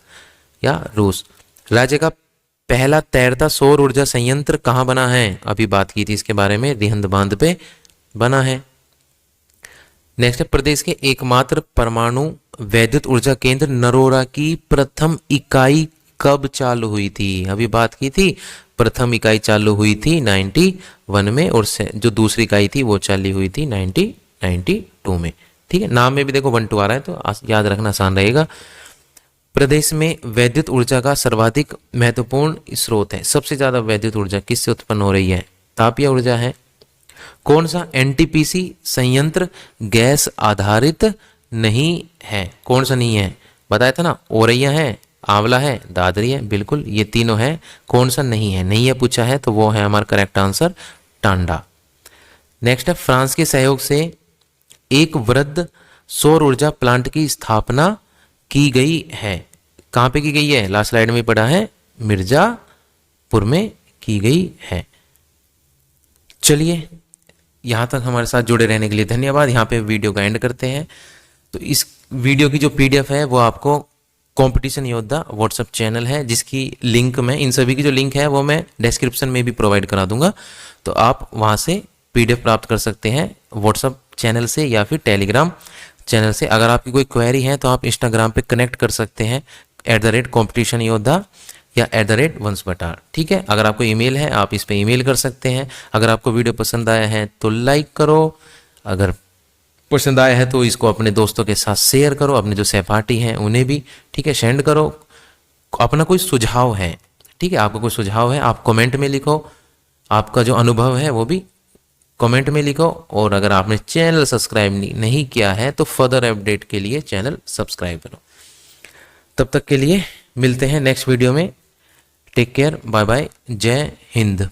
या रूस। राज्य का पहला तैरता सौर ऊर्जा संयंत्र कहाँ बना है? अभी बात की थी इसके बारे में, रिहंद बांध पे बना है। नेक्स्ट है प्रदेश के एकमात्र परमाणु वैद्युत ऊर्जा केंद्र नरोरा की प्रथम इकाई कब चालू हुई थी? अभी बात की थी, प्रथम इकाई चालू हुई थी 91 में और जो दूसरी इकाई थी वो चालू हुई थी 1992 में, ठीक है। नाम में भी देखो 1 2 आ रहा है तो याद रखना आसान रहेगा। प्रदेश में वैद्युत ऊर्जा का सर्वाधिक महत्वपूर्ण स्रोत है। सबसे ज्यादा वैद्युत ऊर्जा किससे उत्पन्न हो रही है? तापीय ऊर्जा है। कौन सा एनटीपीसी संयंत्र गैस आधारित नहीं है? कौन सा नहीं है? बताया था ना, औरैया है, आंवला है, दादरी है, बिल्कुल ये तीनों है। कौन सा नहीं है? नहीं है पूछा है तो वो है हमारा करेक्ट आंसर टांडा। नेक्स्ट है फ्रांस के सहयोग से एक वृहद सौर ऊर्जा प्लांट की स्थापना की गई है। कहाँ पे की गई है? लास्ट स्लाइड में पढ़ा है, मिर्ज़ापुर में की गई है। चलिए, यहाँ तक हमारे साथ जुड़े रहने के लिए धन्यवाद। यहाँ पे वीडियो का एंड करते हैं। तो इस वीडियो की जो PDF है वो आपको कंपटीशन योद्धा व्हाट्सएप चैनल है, जिसकी लिंक मैं, इन सभी की जो लिंक है वो मैं डिस्क्रिप्शन में भी प्रोवाइड करा दूंगा। तो आप वहाँ से PDF प्राप्त कर सकते हैं व्हाट्सएप चैनल से या फिर टेलीग्राम चैनल से। अगर आपकी कोई क्वेरी है तो आप इंस्टाग्राम पे कनेक्ट कर सकते हैं @competition योद्धा या @वंश बटार। ठीक है, अगर आपको ईमेल है आप इस पे ईमेल कर सकते हैं। अगर आपको वीडियो पसंद आया है तो लाइक करो, अगर पसंद आया है तो इसको अपने दोस्तों के साथ शेयर करो, अपने जो सहपाठी हैं उन्हें भी, ठीक है, सेंड करो। अपना कोई सुझाव है, ठीक है, आपका कोई सुझाव है आप कमेंट में लिखो, आपका जो अनुभव है वो भी कमेंट में लिखो। और अगर आपने चैनल सब्सक्राइब नहीं किया है तो फर्दर अपडेट के लिए चैनल सब्सक्राइब करो। तब तक के लिए मिलते हैं नेक्स्ट वीडियो में। टेक केयर, बाय बाय, जय हिंद।